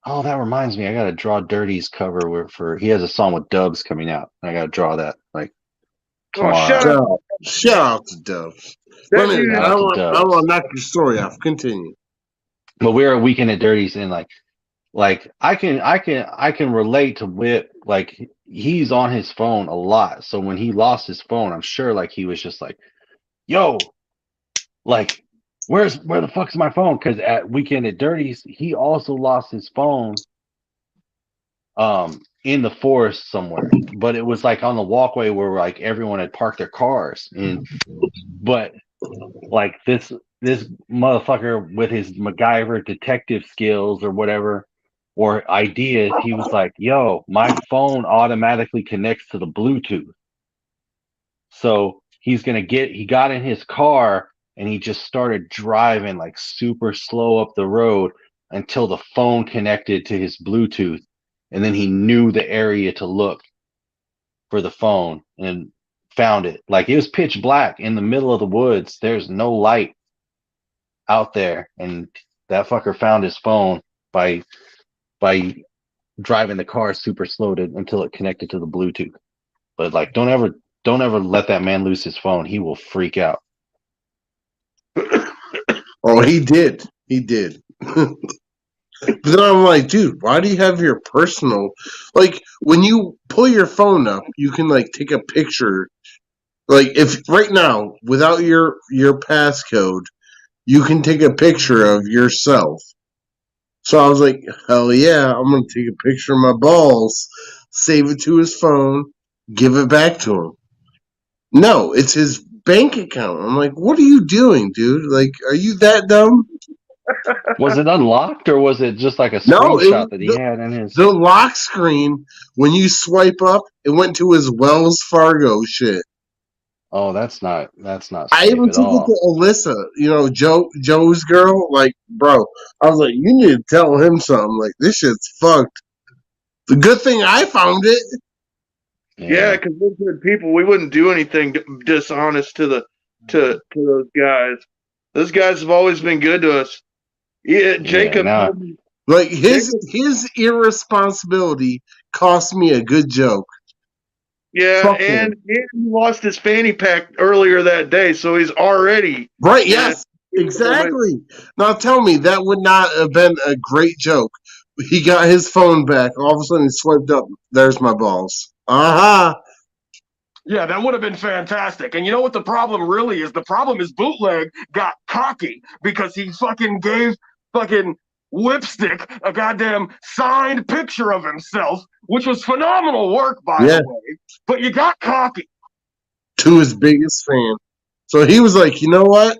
Oh, that reminds me. I gotta draw Dirty's cover for he has a song with Dubs coming out. I gotta draw that like tomorrow. Shout out to Dubs. I want to knock your story off. Continue. But we were a Weekend at Dirty's, and like I can relate to Whip. Like he's on his phone a lot. So when he lost his phone, I'm sure like he was just like, yo, like where the fuck's my phone? Because at Weekend at Dirty's, he also lost his phone in the forest somewhere. But it was like on the walkway where like everyone had parked their cars. But like this motherfucker with his MacGyver detective skills or whatever, or ideas, he was like, yo, my phone automatically connects to the Bluetooth. So he got in his car and he just started driving like super slow up the road. until the phone connected to his Bluetooth, and then he knew the area to look for the phone and found it. Like, it was pitch black in the middle of the woods. There's no light out there, and that fucker found his phone by driving the car super slow until it connected to the Bluetooth. But like, don't ever let that man lose his phone. He will freak out. Oh, he did. But then I'm like, dude, why do you have your personal? Like, when you pull your phone up, you can like take a picture. Like, if right now, without your passcode, you can take a picture of yourself. So I was like, hell yeah, I'm gonna take a picture of my balls, save it to his phone, give it back to him. No, it's his bank account. I'm like, what are you doing, dude? Like, are you that dumb? Was it unlocked, or was it just like a screenshot that he had in his? The lock screen, when you swipe up, it went to his Wells Fargo shit. Oh, that's not safe I even took it to Alyssa, Joe's girl. Like, bro, I was like, you need to tell him something. Like, this shit's fucked. The good thing I found it. Yeah, because we're good people. We wouldn't do anything dishonest to those guys. Those guys have always been good to us. Yeah, Jacob. Like, his irresponsibility cost me a good joke. Yeah, and he lost his fanny pack earlier that day, so he's already right. Yes, exactly. Now tell me, that would not have been a great joke. He got his phone back. All of a sudden, he swiped up. There's my balls. Aha. Yeah, that would have been fantastic. And you know what the problem really is? The problem is Bootleg got cocky because he fucking gave fucking Whipstick a goddamn signed picture of himself, which was phenomenal work, by the way. But you got cocky. To his biggest fan. So he was like, you know what?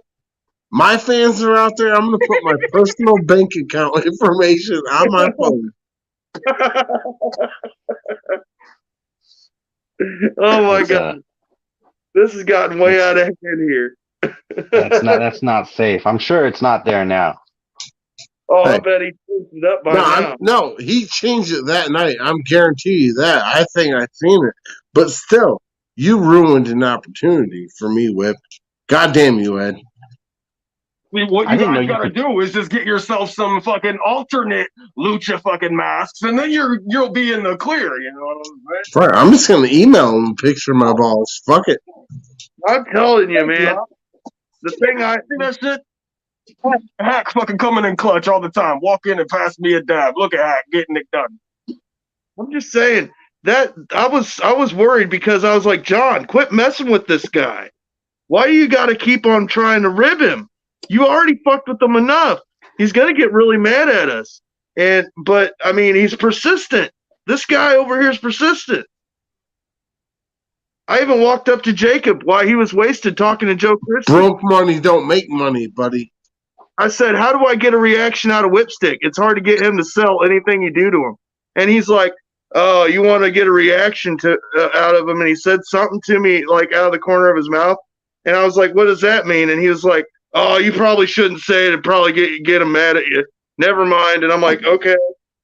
My fans are out there. I'm going to put my personal bank account information on my phone. Oh my God. This has gotten way out of hand here. That's not safe. I'm sure it's not there now. Oh, hey. I bet he changed it up by now. No, he changed it that night. I'm guarantee you that. I think I've seen it. But still, you ruined an opportunity for me, Whip. God damn you, Ed. I mean, what you guys gotta do is just get yourself some fucking alternate lucha fucking masks, and then you'll be in the clear, you know what I'm saying? Right, I'm just gonna email him a picture of my balls. Fuck it. I'm telling you, man. The thing I see that shit. Hack fucking coming in clutch all the time. Walk in and pass me a dab. Look at Hack getting it done. I'm just saying that I was worried because I was like, John, quit messing with this guy. Why do you got to keep on trying to rib him? You already fucked with him enough. He's gonna get really mad at us. But I mean, he's persistent. This guy over here is persistent. I even walked up to Jacob while he was wasted talking to Joe Christie. Broke money don't make money, buddy. I said, how do I get a reaction out of Whipstick? It's hard to get him to sell anything you do to him. And he's like, oh, you want to get a reaction out of him? And he said something to me like out of the corner of his mouth. And I was like, what does that mean? And he was like, oh, you probably shouldn't say it. It'd probably get him mad at you. Never mind. And I'm like, okay.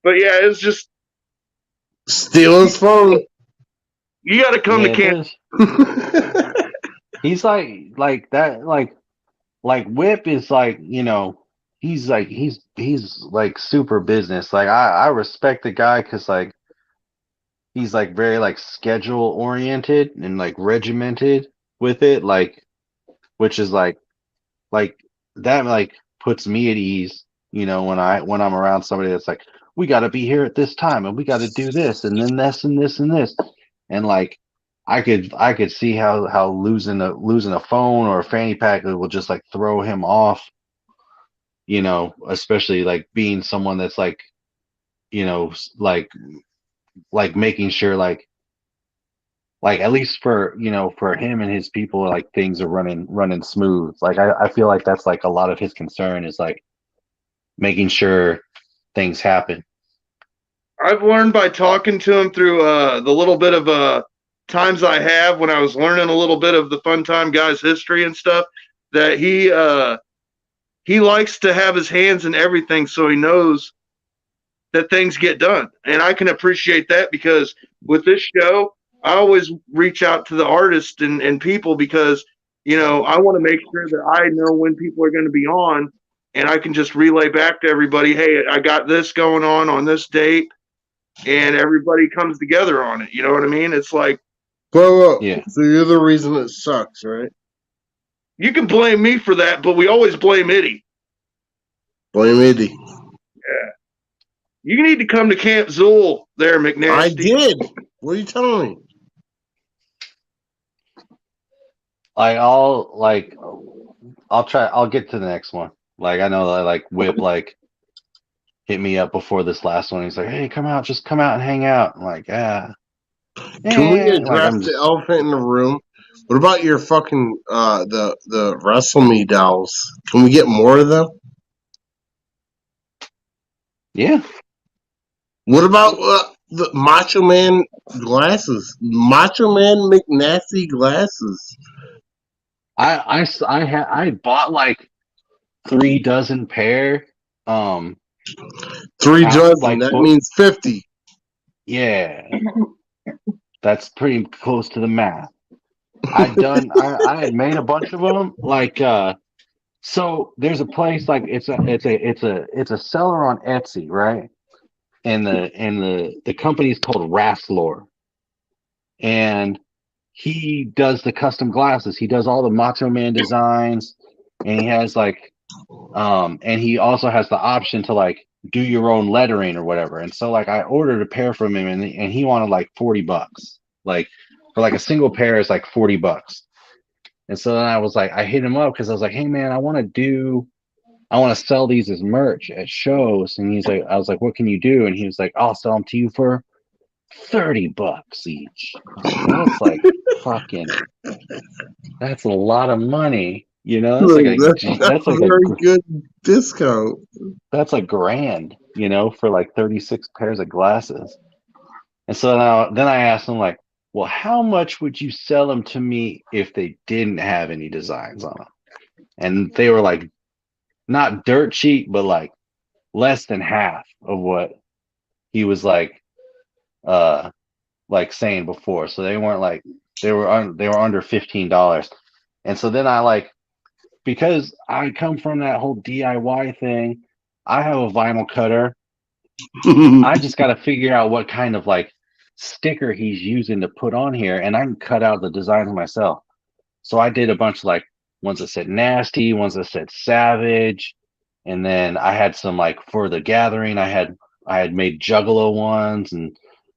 But yeah, it's just. Steal his phone. You got to come to Kansas. He's like that, like Whip is like, you know, he's like super business. Like I respect the guy because like he's like very like schedule oriented and like regimented with it, like which is like that like puts me at ease, you know, when I'm around somebody that's like, we got to be here at this time and we got to do this and then this and this and this, and like I could see how losing a phone or a fanny pack will just like throw him off, you know, especially like being someone that's like, you know, like making sure like at least for, you know, for him and his people, like things are running smooth. Like I feel like that's like a lot of his concern is like making sure things happen. I've learned by talking to him through the little bit of times I have when I was learning a little bit of the Fun Time Guys history and stuff, that he likes to have his hands in everything, so he knows that things get done. And I can appreciate that, because with this show, I always reach out to the artists and people, because, you know, I want to make sure that I know when people are going to be on, and I can just relay back to everybody, hey, I got this going on this date, and everybody comes together on it. You know what I mean? It's like, well, Yeah. so you're the reason it sucks, right? you can blame me for that, but we always blame Itty. Blame Eddie. Yeah. You need to come to Camp Zool there, McNasty. I did. What are you telling me? I'll get to the next one. Like, I know that like Whip like hit me up before this last one. He's like, hey, just come out and hang out. I'm like, Can we address the elephant in the room? What about your fucking the Wrestle Me dolls? Can we get more of them? Yeah. What about the Macho Man glasses? Macho Man McNasty glasses. I bought like 3 dozen pair. 3 dozen. Like, that means 50. Yeah. That's pretty close to the math. I had made a bunch of them. Like, so there's a place, like it's a seller on Etsy, right? And the company's called Rasslor. And he does the custom glasses. He does all the Macho Man designs, and he has like and he also has the option to like do your own lettering or whatever. And so like I ordered a pair from him, and he wanted like $40. Like for like a single pair is like $40. And so then I was like, I hit him up because I was like, hey man, I want to sell these as merch at shows. And I was like, what can you do? And he was like, I'll sell them to you for $30 each. That's like fucking, that's a lot of money, you know. That's a very good discount. That's $1,000, you know, for like 36 pairs of glasses. And so then I asked him like, well, how much would you sell them to me if they didn't have any designs on them? And they were like, not dirt cheap, but like less than half of what he was like saying before. So they weren't like, they were under $15. And so then I like, because I come from that whole DIY thing, I have a vinyl cutter. I just got to figure out what kind of like sticker he's using to put on here, and I can cut out the designs myself. So I did a bunch of like ones that said nasty, ones that said savage, and then I had some like for the gathering. I had made Juggalo ones and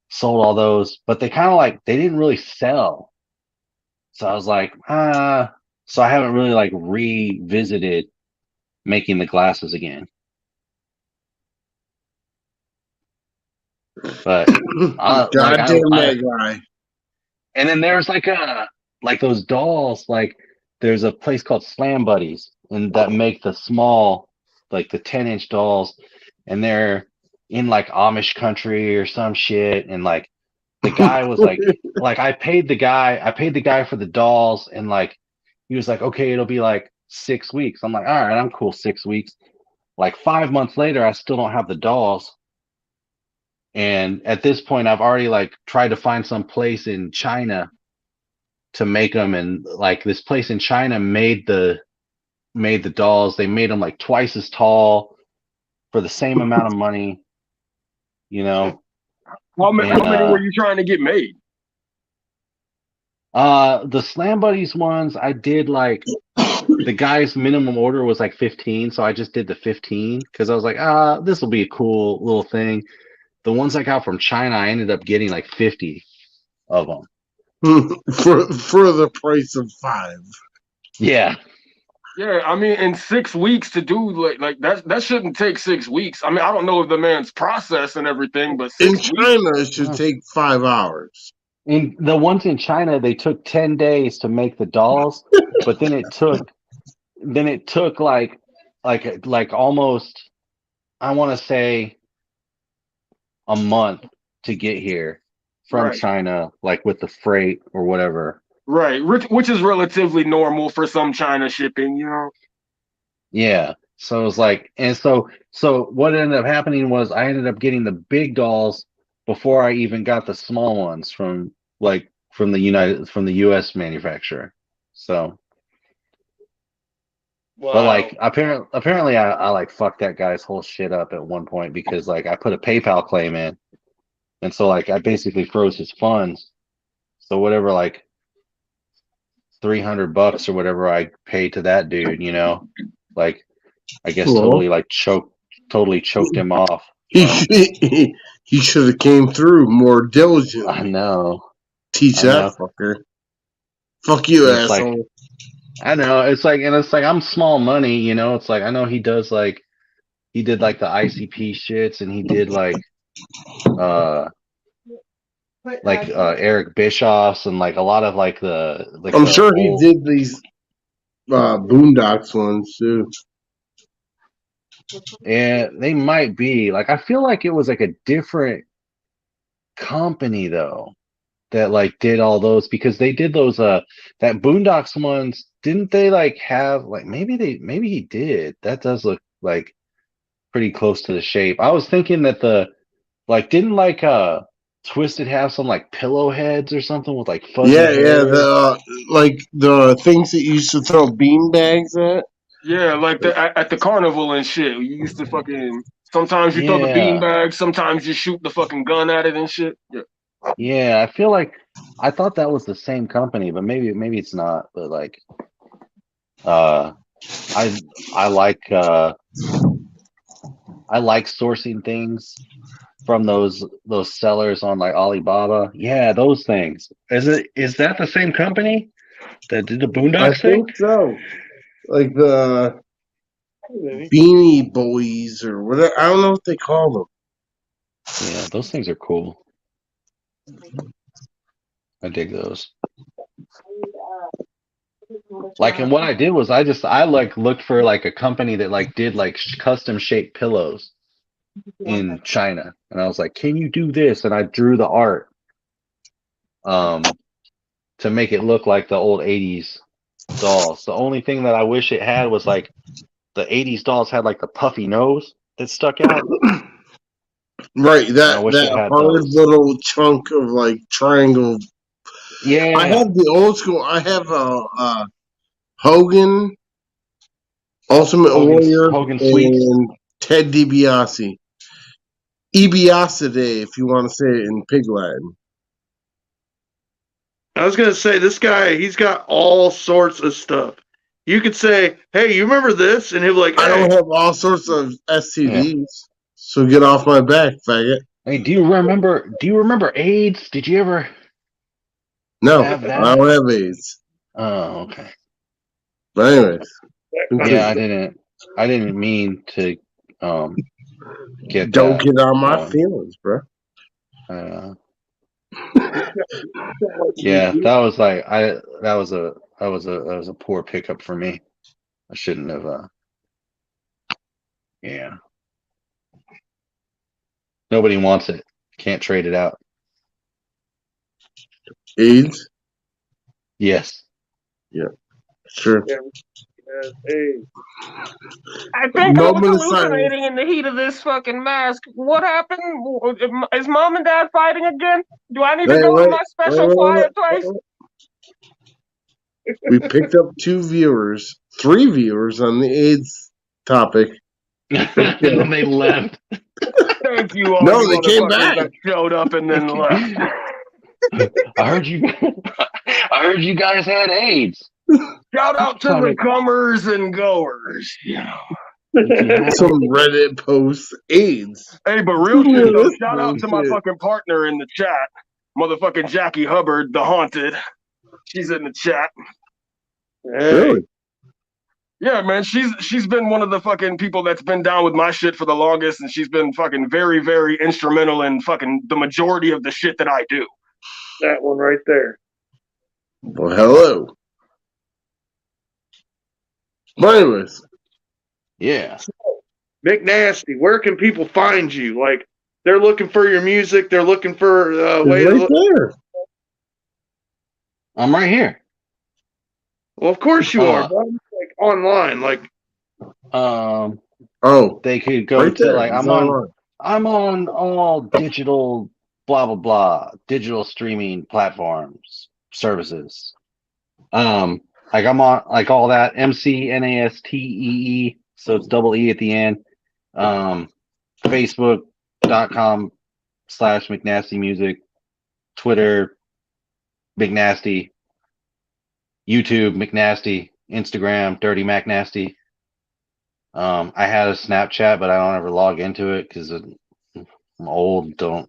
sold all those, but they kind of like they didn't really sell. So I was like, so I haven't really like revisited making the glasses again. But goddamn that guy. And then there's like those dolls. Like there's a place called Slam Buddies, and that make the small, like the 10-inch dolls, and they're in like Amish country or some shit. And like the guy was like, I paid the guy for the dolls, and like he was like, okay, it'll be like 6 weeks. I'm like, all right, I'm cool. 6 weeks. Like 5 months later, I still don't have the dolls. And at this point, I've already like tried to find some place in China to make them, and like this place in China made the dolls. They made them like twice as tall for the same amount of money, you know. How many were you trying to get made? The Slam Buddies ones, I did like the guy's minimum order was like 15, so I just did the 15 because I was like, this will be a cool little thing. The ones I got from China, I ended up getting like 50 of them for the price of 5. Yeah. Yeah, I mean, in 6 weeks to do like that shouldn't take 6 weeks. I mean, I don't know if the man's process and everything, but in China it should take 5 hours. In the ones in China, they took 10 days to make the dolls, but then it took like almost, I want to say, a month to get here from China, like with the freight or whatever. Right, which is relatively normal for some China shipping, you know. Yeah, So it was like, and so what ended up happening was I ended up getting the big dolls before I even got the small ones from the U.S. manufacturer. So, Wow. but like apparently I like fucked that guy's whole shit up at one point because like I put a PayPal claim in, and so like I basically froze his funds. So whatever, like $300 or whatever I paid to that dude, like I guess Well, totally choked him off. He should have came through more diligently. I know. Teach that fucker. Fuck you, It's asshole. like, I know. It's like I'm small money, It's like I know he did like the ICP shits, and he did like Eric Bischoff's and like a lot of like I'm sure he did these Boondocks ones too. Yeah, they might be. Like I feel like it was like a different company though that like did all those, because they did those that Boondocks ones. Didn't they like have like maybe he did. That does look like pretty close to the shape. I was thinking that didn't like Twisted have some like pillow heads or something with like fuzzy hair? The things that you used to throw bean bags at. Yeah, like at the carnival and shit. You used to fucking sometimes you throw the bean bag, sometimes you shoot the fucking gun at it and shit. Yeah. Yeah, I feel like I thought that was the same company, but maybe it's not. But like, I like sourcing things from those sellers on like Alibaba. Yeah, those things. Is that the same company that did the Boondocks thing? I think so. Like the Beanie Boys or whatever. I don't know what they call them. Yeah, those things are cool. I dig those. Like, and what I did was I like looked for like a company that like did like custom shaped pillows in China, and I was like, can you do this? And I drew the art to make it look like the old 80s dolls. The only thing that I wish it had was like the 80s dolls had like the puffy nose that stuck out. Right, that hard those little chunk of like triangle. Yeah, I have the old school. I have Hogan, Ultimate Warrior, Hogan and Ted DiBiase. Ibiase, if you want to say it in Pig Latin. I was going to say, this guy, he's got all sorts of stuff. You could say, hey, you remember this? And he'll be like, hey. I don't have all sorts of STDs, so get off my back, faggot. Hey, do you remember AIDS? Did you ever have that? I don't have AIDS. Oh, okay. But anyways. Yeah, I didn't mean to get Don't get on my feelings, bro. Yeah, that was a poor pickup for me. I shouldn't have yeah. Nobody wants it. Can't trade it out. AIDS? Yes. Yeah. Sure. Yeah. Hey. I think I'm hallucinating in the heat of this fucking mask. What happened? Is mom and dad fighting again? Do I need to go to my special quiet place? We picked up 3 viewers on the AIDS topic. And they left. Thank you all. No, they came back. That showed up and then left. I heard you guys had AIDS. Shout out to the comers and goers. Some Reddit posts, AIDS. Hey, but real shit though, shout out to my fucking partner in the chat, motherfucking Jackie Hubbard, the Haunted. She's in the chat. Really? Yeah, man, she's been one of the fucking people that's been down with my shit for the longest, and she's been fucking very, very instrumental in fucking the majority of the shit that I do. That one right there. Well, hello. But anyways. Yeah. So, McNasty, where can people find you? Like, they're looking for your music. They're looking for a way to look. There. I'm right here. Well, of course you are. But I'm like online. Like, They could go right to there. like It's I'm on all digital blah blah blah digital streaming platforms services. Like I'm on like all that MCNASTEE, so it's double E at the end. Facebook.com/McNasty Music, Twitter McNasty, YouTube McNasty, Instagram Dirty McNasty. I had a Snapchat, but I don't ever log into it because I'm old, don't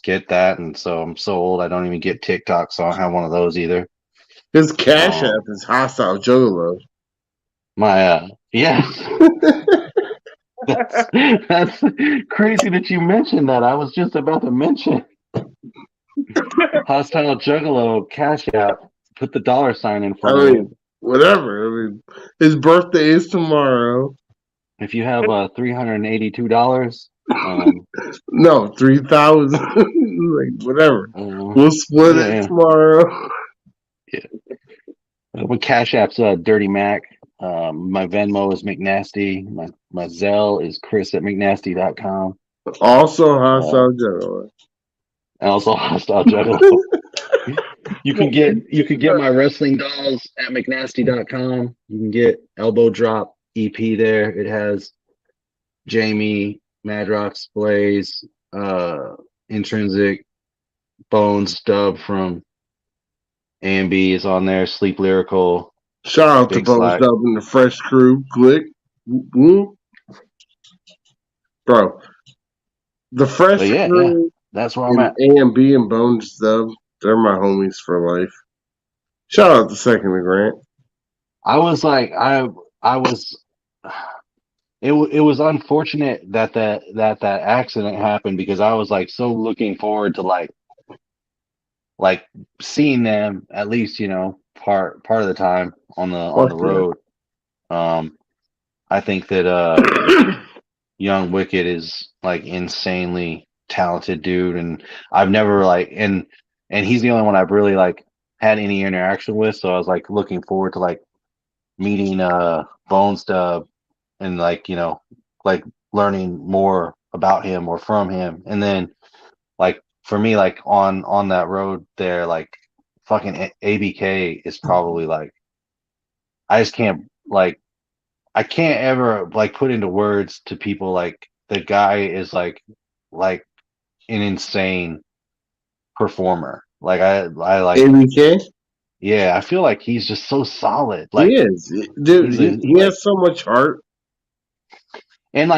get that, and so I'm so old I don't even get TikTok, so I don't have one of those either. His Cash App is Hostile Juggalo. My yes. That's crazy that you mentioned that. I was just about to mention Hostile Juggalo Cash App. Put the $sign in front of it. Whatever. I mean, his birthday is tomorrow. If you have $382, no, 3,000. Like whatever. We'll split it tomorrow. Yeah. My Cash App's Dirty Mac. My Venmo is McNasty. My Zelle is Chris@McNasty.com. Also Hostile Juggalo. Also Hostile Juggalo. You can get my wrestling dolls at McNasty.com. You can get Elbow Drop EP there. It has Jamie, Madrox, Blaze, Intrinsic, Bones, Dub from A&B is on there. Sleep Lyrical. Shout out to Bones, Dub and the Fresh Crew. Click. Bro. The Fresh Crew. That's where I'm at. A&B and Bones, Dub. They're my homies for life. Shout out to Second to Grant. I was like, it was unfortunate that accident happened because I was like so looking forward to like seeing them at least, part of the time on the road. I think that Young Wicked is like insanely talented dude, and I've never and he's the only one I've really like had any interaction with, so I was like looking forward to like meeting Bones Dub and like learning more about him or from him. And then like for me, like on that road there, like fucking ABK is probably like I just can't I can't ever like put into words to people like the guy is like an insane performer. Like I like ABK. Yeah, I feel like he's just so solid. Like he is, dude. He has so much heart. And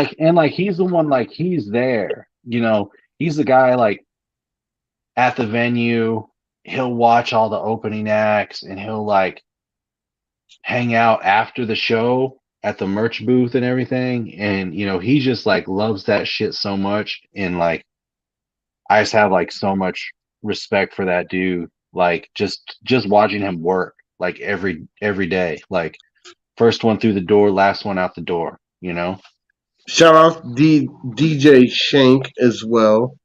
he's the one, like he's there. He's the guy like at the venue. He'll watch all the opening acts and he'll like hang out after the show at the merch booth and everything. And he just like loves that shit so much. And like I just have like so much respect for that dude. Like just watching him work like every day. Like first one through the door, last one out the door, Shout out DJ Shank as well.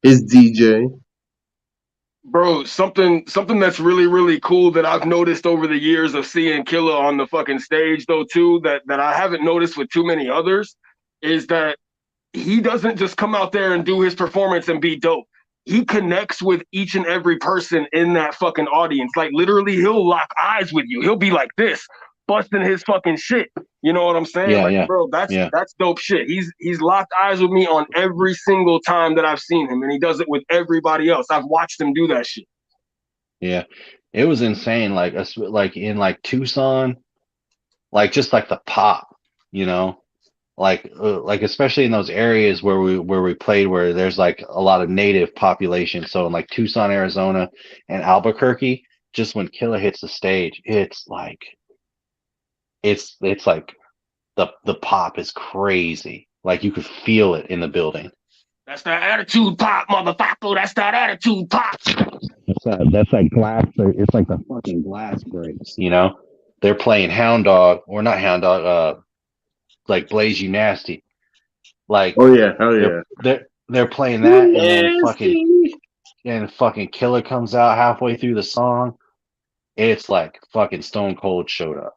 His DJ. Bro, something that's really, really cool that I've noticed over the years of seeing Killer on the fucking stage though too, that I haven't noticed with too many others, is that he doesn't just come out there and do his performance and be dope. He connects with each and every person in that fucking audience. Like literally he'll lock eyes with you. He'll be like this, busting his fucking shit. You know what I'm saying? Yeah, bro, that's dope shit. He's locked eyes with me on every single time that I've seen him, and he does it with everybody else. I've watched him do that shit. Yeah, it was insane. Like in like Tucson, like just like the pop, like especially in those areas where we played, where there's like a lot of native population. So in like Tucson, Arizona, and Albuquerque, just when Killer hits the stage, it's like the pop is crazy. Like you could feel it in the building. That's that attitude pop, motherfucker. That's that attitude pop. That's like glass. It's like the fucking glass breaks. They're playing Hound Dog, or not Hound Dog. Like Blaze You Nasty. Like oh yeah, they're playing that, and then fucking Killer comes out halfway through the song. It's like fucking Stone Cold showed up.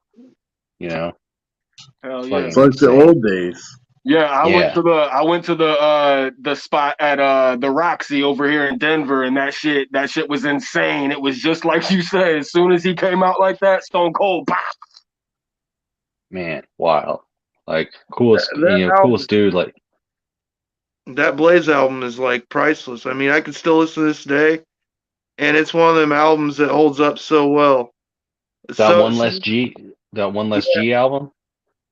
Hell yeah. It's like the old days. Yeah, I went to the spot at the Roxy over here in Denver, and that shit was insane. It was just like you said. As soon as he came out like that, Stone Cold, pop. Man, wild. Like coolest, That coolest dude. Like that Blaze album is like priceless. I mean, I can still listen to this day, and it's one of them albums that holds up so well. that One Less G album.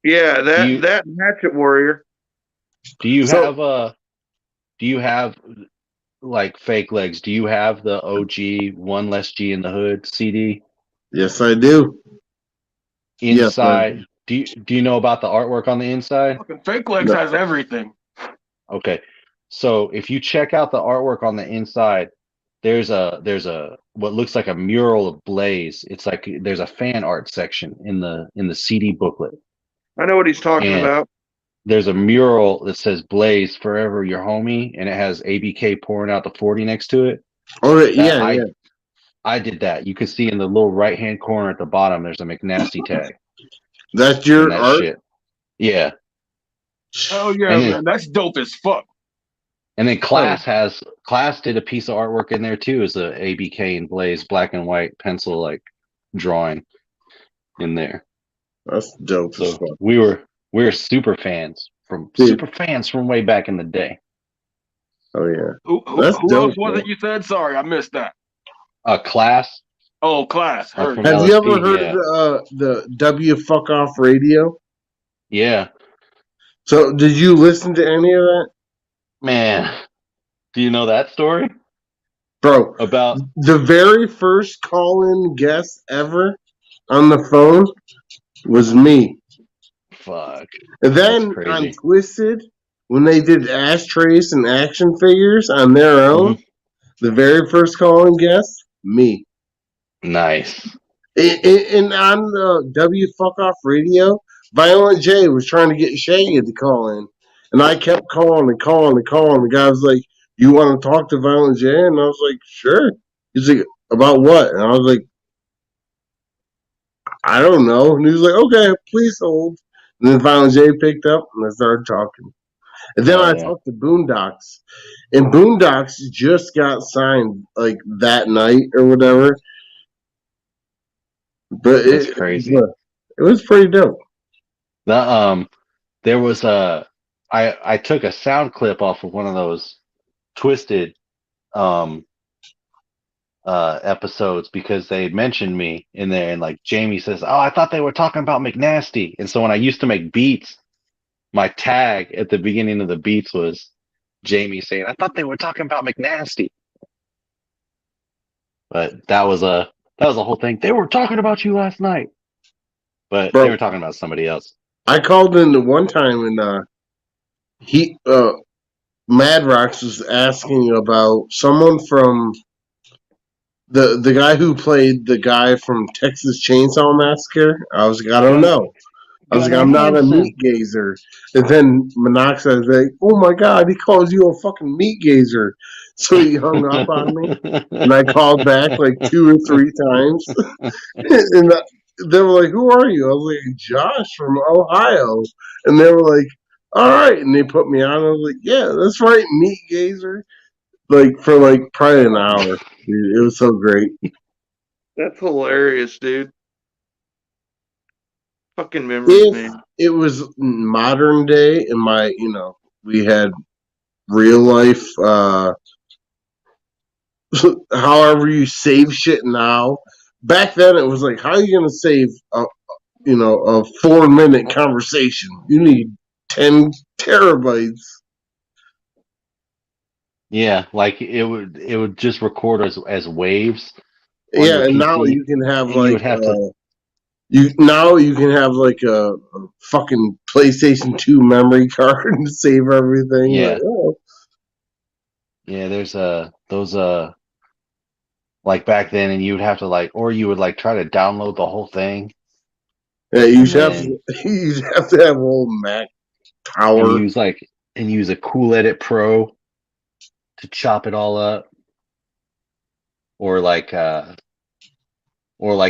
Yeah, that Hatchet Warrior. Do you have like Fake Legs? Do you have the OG One Less G in the Hood CD? Yes, I do. Inside, do you know about the artwork on the inside? Fucking Fake Legs has everything. Okay, so if you check out the artwork on the inside, there's a what looks like a mural of Blaze. It's like there's a fan art section in the CD booklet. I know what he's talking about. There's a mural that says Blaze Forever Your Homie, and it has ABK pouring out the 40 next to it. Oh yeah. I did that. You can see in the little right hand corner at the bottom there's a MCNASTEE tag. That's your art? Shit. Yeah. Oh yeah, man, that's dope as fuck. And then Class did a piece of artwork in there too, as a ABK and Blaze black and white pencil like drawing in there. That's dope. So we're super fans from way back in the day. Oh yeah. Who else was it you said? Sorry, I missed that. Class. Oh, Class. Have you ever heard of the W Fuck Off Radio? Yeah. So did you listen to any of that? Man, do you know that story? Bro, about the very first call-in guest ever on the phone was me. Fuck. And then on Twisted, when they did ashtrays and action figures on their own, the very first call-in guest, me. Nice. And on the W Fuck Off Radio, Violent J was trying to get Shaggy to call in. And I kept calling and calling and calling. The guy was like, "You want to talk to Violent J?" And I was like, "Sure." He's like, "About what?" And I was like, "I don't know." And he was like, "Okay, please hold." And then Violent J picked up and I started talking. And then I talked to Boondocks. And Boondocks just got signed like that night or whatever. But it's crazy. It was pretty dope. There was I took a sound clip off of one of those Twisted episodes because they had mentioned me in there, and like Jamie says, "Oh, I thought they were talking about MCNASTEE." And so when I used to make beats, my tag at the beginning of the beats was Jamie saying, "I thought they were talking about MCNASTEE." But that was a whole thing. They were talking about you last night, but they were talking about somebody else. I called in the one time and Mad Rocks was asking about someone from the guy who played the guy from Texas Chainsaw Massacre. I was like, I don't know. I was like, I'm not a meat gazer. And then Monoxide was like, oh my God, he calls you a fucking meat gazer. So he hung up on me. And I called back like 2 or 3 times. And they were like, who are you? I was like, Josh from Ohio. And they were like, all right. And they put me on. I was like, yeah, that's right, meat gazer. Like for like probably an hour. Dude, it was so great. That's hilarious, dude. Fucking memories, man. It was modern day, and we had real life. However, you save shit now. Back then, it was like, how are you gonna save a 4-minute conversation? You need 10 terabytes. Yeah, like it would just record as waves. Yeah, and now you can have you can have like a fucking PlayStation 2 memory card and save everything. Yeah. Like, oh. Yeah, there's those like back then, and you would have to or you would try to download the whole thing. Yeah, you'd have to have a whole Mac tower. And use a Cool Edit Pro to chop it all up. Or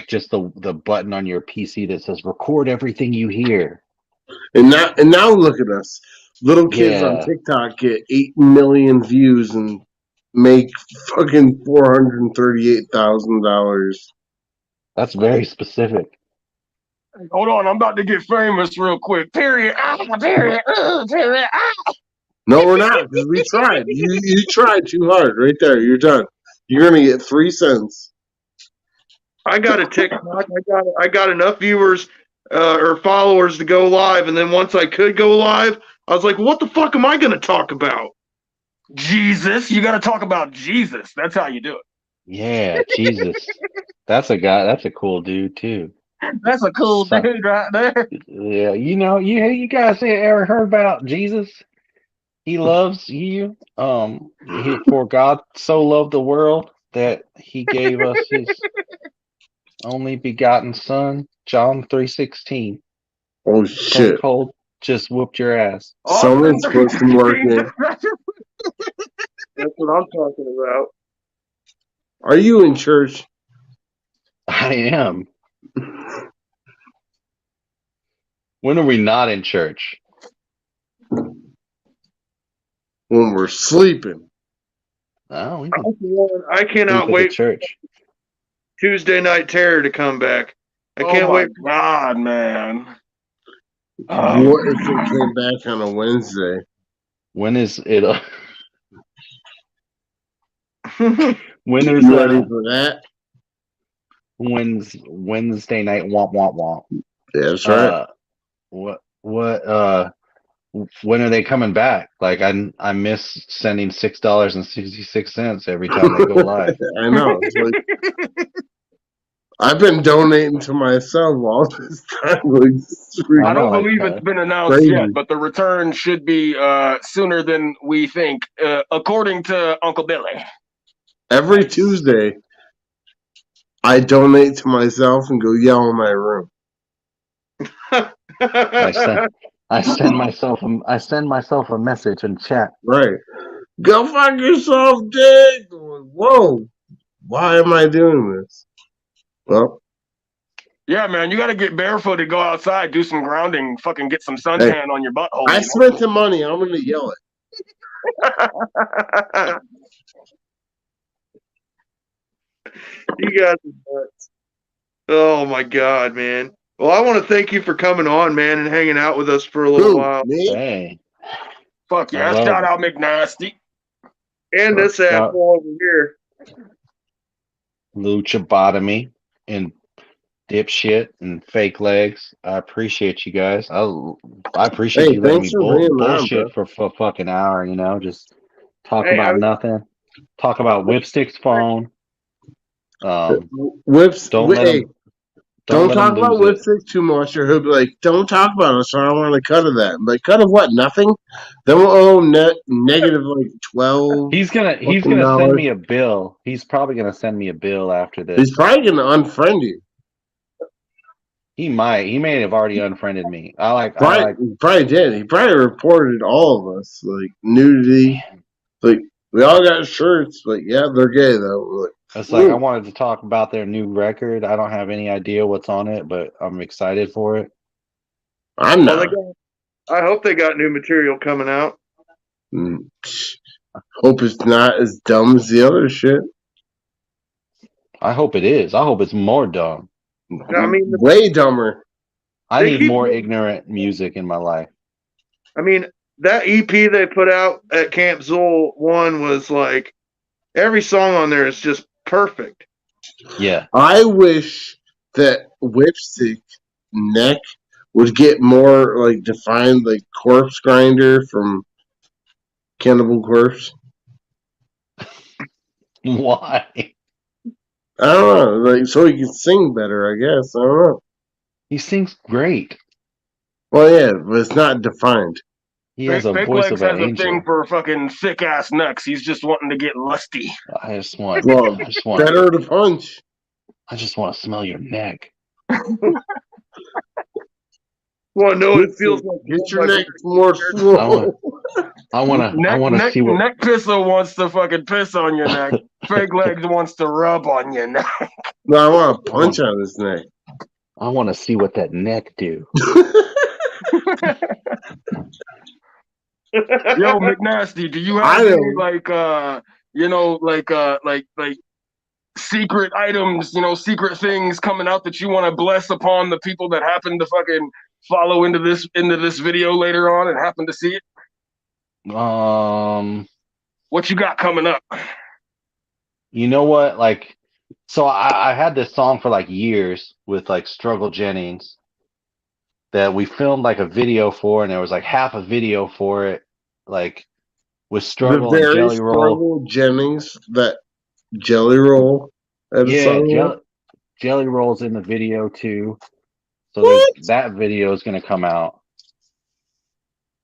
just the button on your PC that says record everything you hear. And now look at us. Little kids on TikTok get 8 million views and make fucking $438,000. That's very specific. Hold on, I'm about to get famous real quick. Period. Period. Period. No, we're not, because we tried. You tried too hard. Right there, you're done. You're gonna get 3 cents. I got a TikTok. I got enough viewers or followers to go live, and then once I could go live, I was like, "What the fuck am I going to talk about?" Jesus, you got to talk about Jesus. That's how you do it. Yeah, Jesus. That's a guy. That's a cool dude too. That's a cool dude right there. Yeah, you guys ever heard about Jesus? He loves you. For God so loved the world that he gave us his only begotten Son. John 3:16. Oh shit! Cold just whooped your ass. Someone's supposed to work it. That's what I'm talking about. Are you in church? I am. When are we not in church? When we're sleeping. Oh, I cannot wait for church. Tuesday Night Terror to come back. I can't wait. God, man. What if it came back on a Wednesday? When is it? When is you ready for that? Wednesday night? Womp womp womp. Yeah, that's right. When are they coming back? Like I miss sending $6.66 every time they go live. I know. It's like, I've been donating to myself all this time. I don't believe it's been announced yet, but the return should be sooner than we think, according to Uncle Billy. Every Tuesday, I donate to myself and go yell in my room. I send myself a message in chat. Right. Go fuck yourself, Dick. Whoa. Why am I doing this? Well. Yeah, man, you got to get barefooted, go outside, do some grounding, fucking get some suntan on your butthole. I spent the money. I'm going to yell it. You guys are nuts. Oh, my God, man. Well, I want to thank you for coming on, man, and hanging out with us for a little while. Hey. Fuck yeah. Shout out McNasty. And this asshole over here. Luchabotomy and dipshit and fake legs. I appreciate you guys. I appreciate you letting me bullshit for a fucking hour, just talk about nothing. Talk about Whipstick's phone. Don't talk about Whipstick too much, or he'll be like, "Don't talk about it, so I don't want to cut of that." Like, cut of what? Nothing. Then we'll owe negative like 12. He's gonna send me a bill. He's probably gonna send me a bill after this. He's probably gonna unfriend you. He might. He may have already unfriended me. He probably did. He probably reported all of us, like nudity. Like, we all got shirts, but yeah, they're gay though. Like, it's like, I wanted to talk about their new record. I don't have any idea what's on it, but I'm excited for it. I'm not. I hope they got new material coming out. Hope it's not as dumb as the other shit. I hope it is. I hope it's more dumb. I mean, way dumber. I need more ignorant music in my life. I mean, that EP they put out at Camp Zool 1 was like, every song on there is just perfect. Yeah. I wish that Whipstick neck would get more like defined, like Corpse Grinder from Cannibal Corpse. Why? I don't know. Like, so he can sing better, I guess. I don't know. He sings great. Well, yeah, but it's not defined. He has a voice of an angel. Has a thing for fucking thick ass necks. He's just wanting to get lusty. I just want better to punch. I just want to smell your neck. Well, no, it feels like get your neck more slow. I want to see what neck pisser wants to fucking piss on your neck. Fake legs wants to rub on your neck. No, I want to punch on his neck. I want to see what that neck do. Yo, McNasty, do you have any like secret items, secret things coming out that you want to bless upon the people that happen to fucking follow into this video later on and happen to see it? What you got coming up? You know what? Like, so I had this song for like years with like Struggle Jennings that we filmed like a video for, and there was like half a video for it, like with Struggle and Jelly Roll. Struggle Jennings, that Jelly Roll. Jelly Roll's in the video too. So that video is gonna come out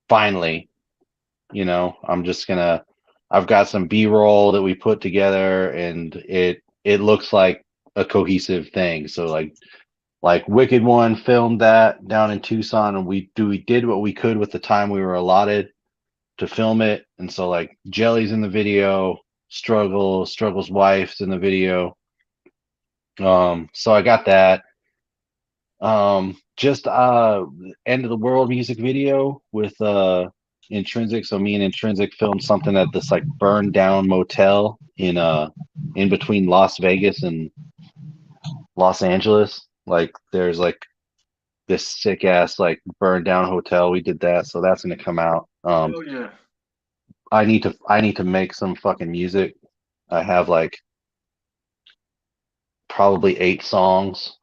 finally. I've got some B-roll that we put together, and it looks like a cohesive thing. So like Wicked One filmed that down in Tucson, and we did what we could with the time we were allotted to film it. And so like Jelly's in the video, Struggle's wife's in the video. So I got that. Just End of the World music video with Intrinsic. So me and Intrinsic filmed something at this like burned down motel in between Las Vegas and Los Angeles. Like there's like this sick ass like burned down hotel. We did that, so that's gonna come out. Yeah. I need to make some fucking music. I have like probably 8 songs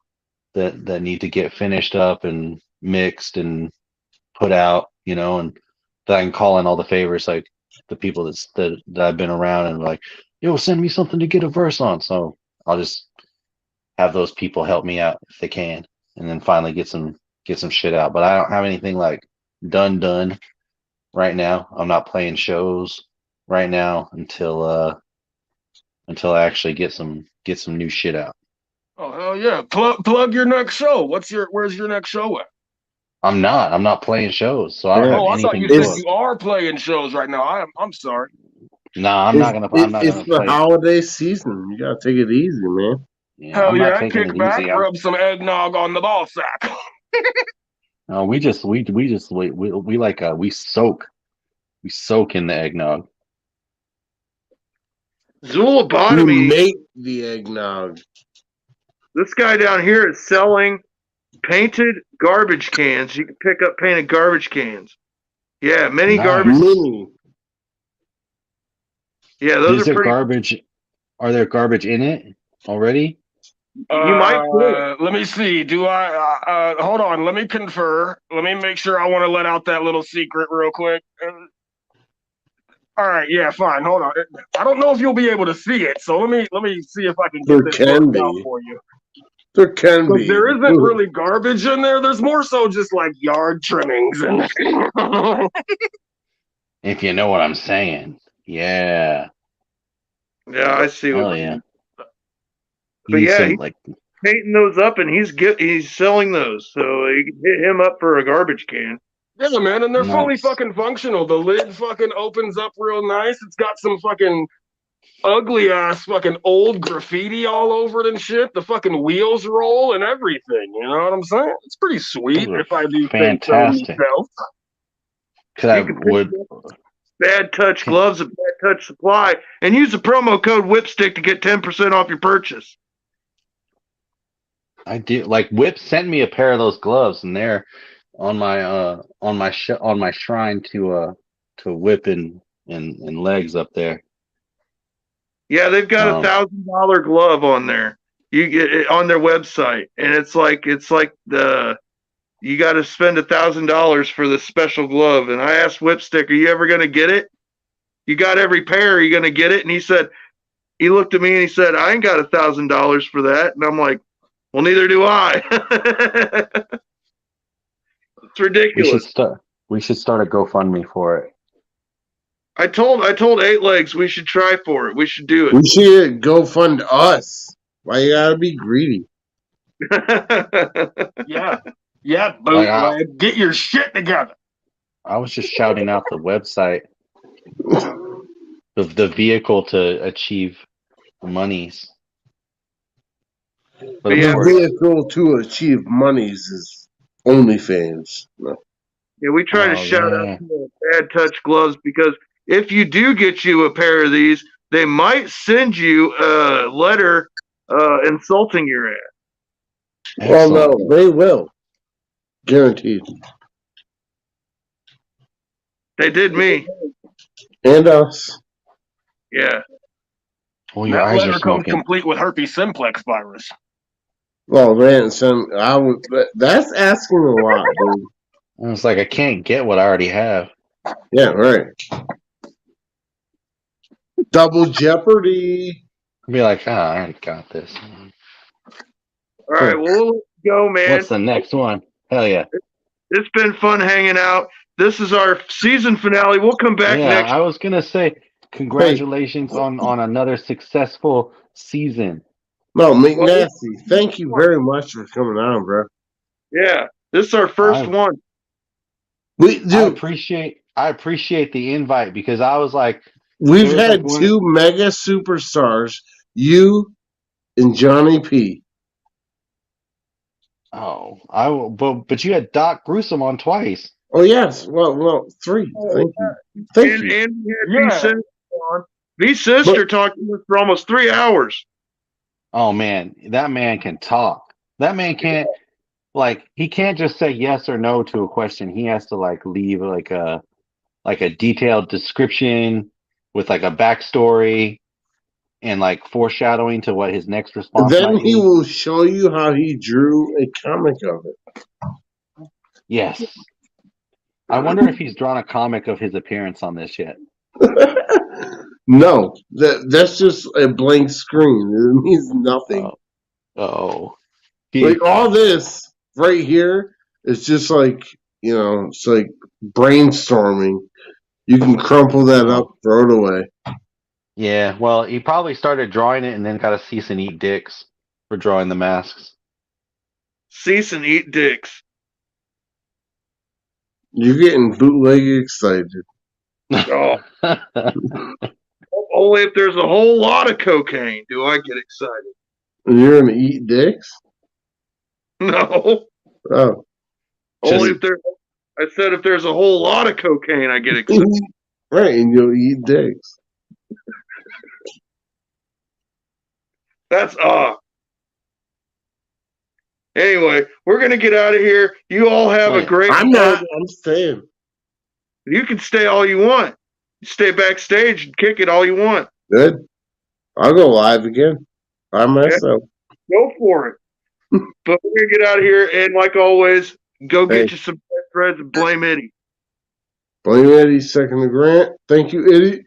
that need to get finished up and mixed and put out, and that I can call in all the favors, like the people that I've been around, and like, yo, send me something to get a verse on. So I'll just have those people help me out if they can, and then finally get some shit out. But I don't have anything like done right now. I'm not playing shows right now until I actually get some new shit out. Oh hell yeah! Plug your next show. Where's your next show at? I'm not playing shows, so I don't have anything. I thought you said you are playing shows right now. I'm sorry. No, I'm not gonna play. It's the holiday season. You gotta take it easy, man. Yeah, hell yeah! Kick back, rub some eggnog on the ball sack. No, we soak in the eggnog. Zool Lobotomy. You make the eggnog. This guy down here is selling painted garbage cans. You can pick up painted garbage cans. Yeah, mini garbage. Mini. Yeah, those are pretty garbage. Are there garbage in it already? You might. Let me see. Do I? Hold on. Let me confer. Let me make sure. I want to let out that little secret real quick. All right. Yeah. Fine. Hold on. I don't know if you'll be able to see it. So let me see if I can get this worked out for you. There can be. There isn't really garbage in there. There's more so just like yard trimmings and. If you know what I'm saying. Yeah. Yeah, I see. Oh yeah. But yeah, he's painting those up, and he's selling those. So you can hit him up for a garbage can. Yeah, man, and they're fully fucking functional. The lid fucking opens up real nice. It's got some fucking ugly ass fucking old graffiti all over it and shit. The fucking wheels roll and everything. You know what I'm saying? It's pretty sweet if I do fantastic. Think so myself. Bad Touch gloves at Bad Touch Supply, and use the promo code WHIPSTICK to get 10% off your purchase. I do. Like Whip sent me a pair of those gloves, and they're on my shrine to Whip and legs up there. Yeah, they've got $1,000 glove on there. You get it on their website, and it's like you got to spend $1,000 for this special glove. And I asked Whipstick, "Are you ever going to get it? You got every pair. Are you going to get it?" And he looked at me and he said, "I ain't got $1,000 for that." And I'm like, "Well, neither do I." It's ridiculous. We should start a GoFundMe for it. I told 8 Legs we should try for it. We should do it. We should GoFund us. Why you gotta be greedy? Yeah, bootleg. Get your shit together. I was just shouting out the website, the vehicle to achieve monies. But the vehicle to achieve monies is OnlyFans. No. Yeah, we try to shout out to the Bad Touch gloves because if you do get you a pair of these, they might send you a letter insulting your ass. Well, no, they will. Guaranteed. They did me. And us. Yeah. Well, your that letter comes complete with herpes simplex virus. Well, man, that's asking a lot, dude. It's like I can't get what I already have. Yeah, right. Double Jeopardy. I'd be like, I already got this. All right, well, we'll let you go, man. What's the next one? Hell yeah. It's been fun hanging out. This is our season finale. We'll come back next. I was going to say, congratulations on another successful season. No, McNasty, thank you very much for coming on, bro. Yeah, this is our first one. I appreciate the invite because I was like, we've had two mega superstars, you and Johnny P. Oh, but you had Doc Gruesome on twice. Oh yes, well, three. Thank you. Thank you. And we had V-Sister on. V-Sister talked to us for almost 3 hours. Oh man, that man can talk. That man can't he can't just say yes or no to a question. He has to leave a detailed description with a backstory and foreshadowing to what his next response then might he be. will show you how he drew a comic of it. Yes. I wonder if he's drawn a comic of his appearance on this yet. No, that's just a blank screen. It means nothing. Oh. All this right here is just it's like brainstorming. You can crumple that up, throw it away. Yeah, well, he probably started drawing it and then got a cease and eat dicks for drawing the masks. Cease and eat dicks. You're getting bootleg excited. Oh. Only if there's a whole lot of cocaine do I get excited. You're gonna eat dicks? No. Oh. Only if there's. I said if there's a whole lot of cocaine, I get excited. Right, and you'll eat dicks. That's Anyway, we're gonna get out of here. You all have a great. I'm not. I'm staying. You can stay all you want. You stay backstage and kick it all you want. Good. I'll go live again by myself. Go for it. But we're gonna get out of here, and like always, go get you some threads and blame Eddie. Blame Eddie, second to Grant. Thank you, Eddie.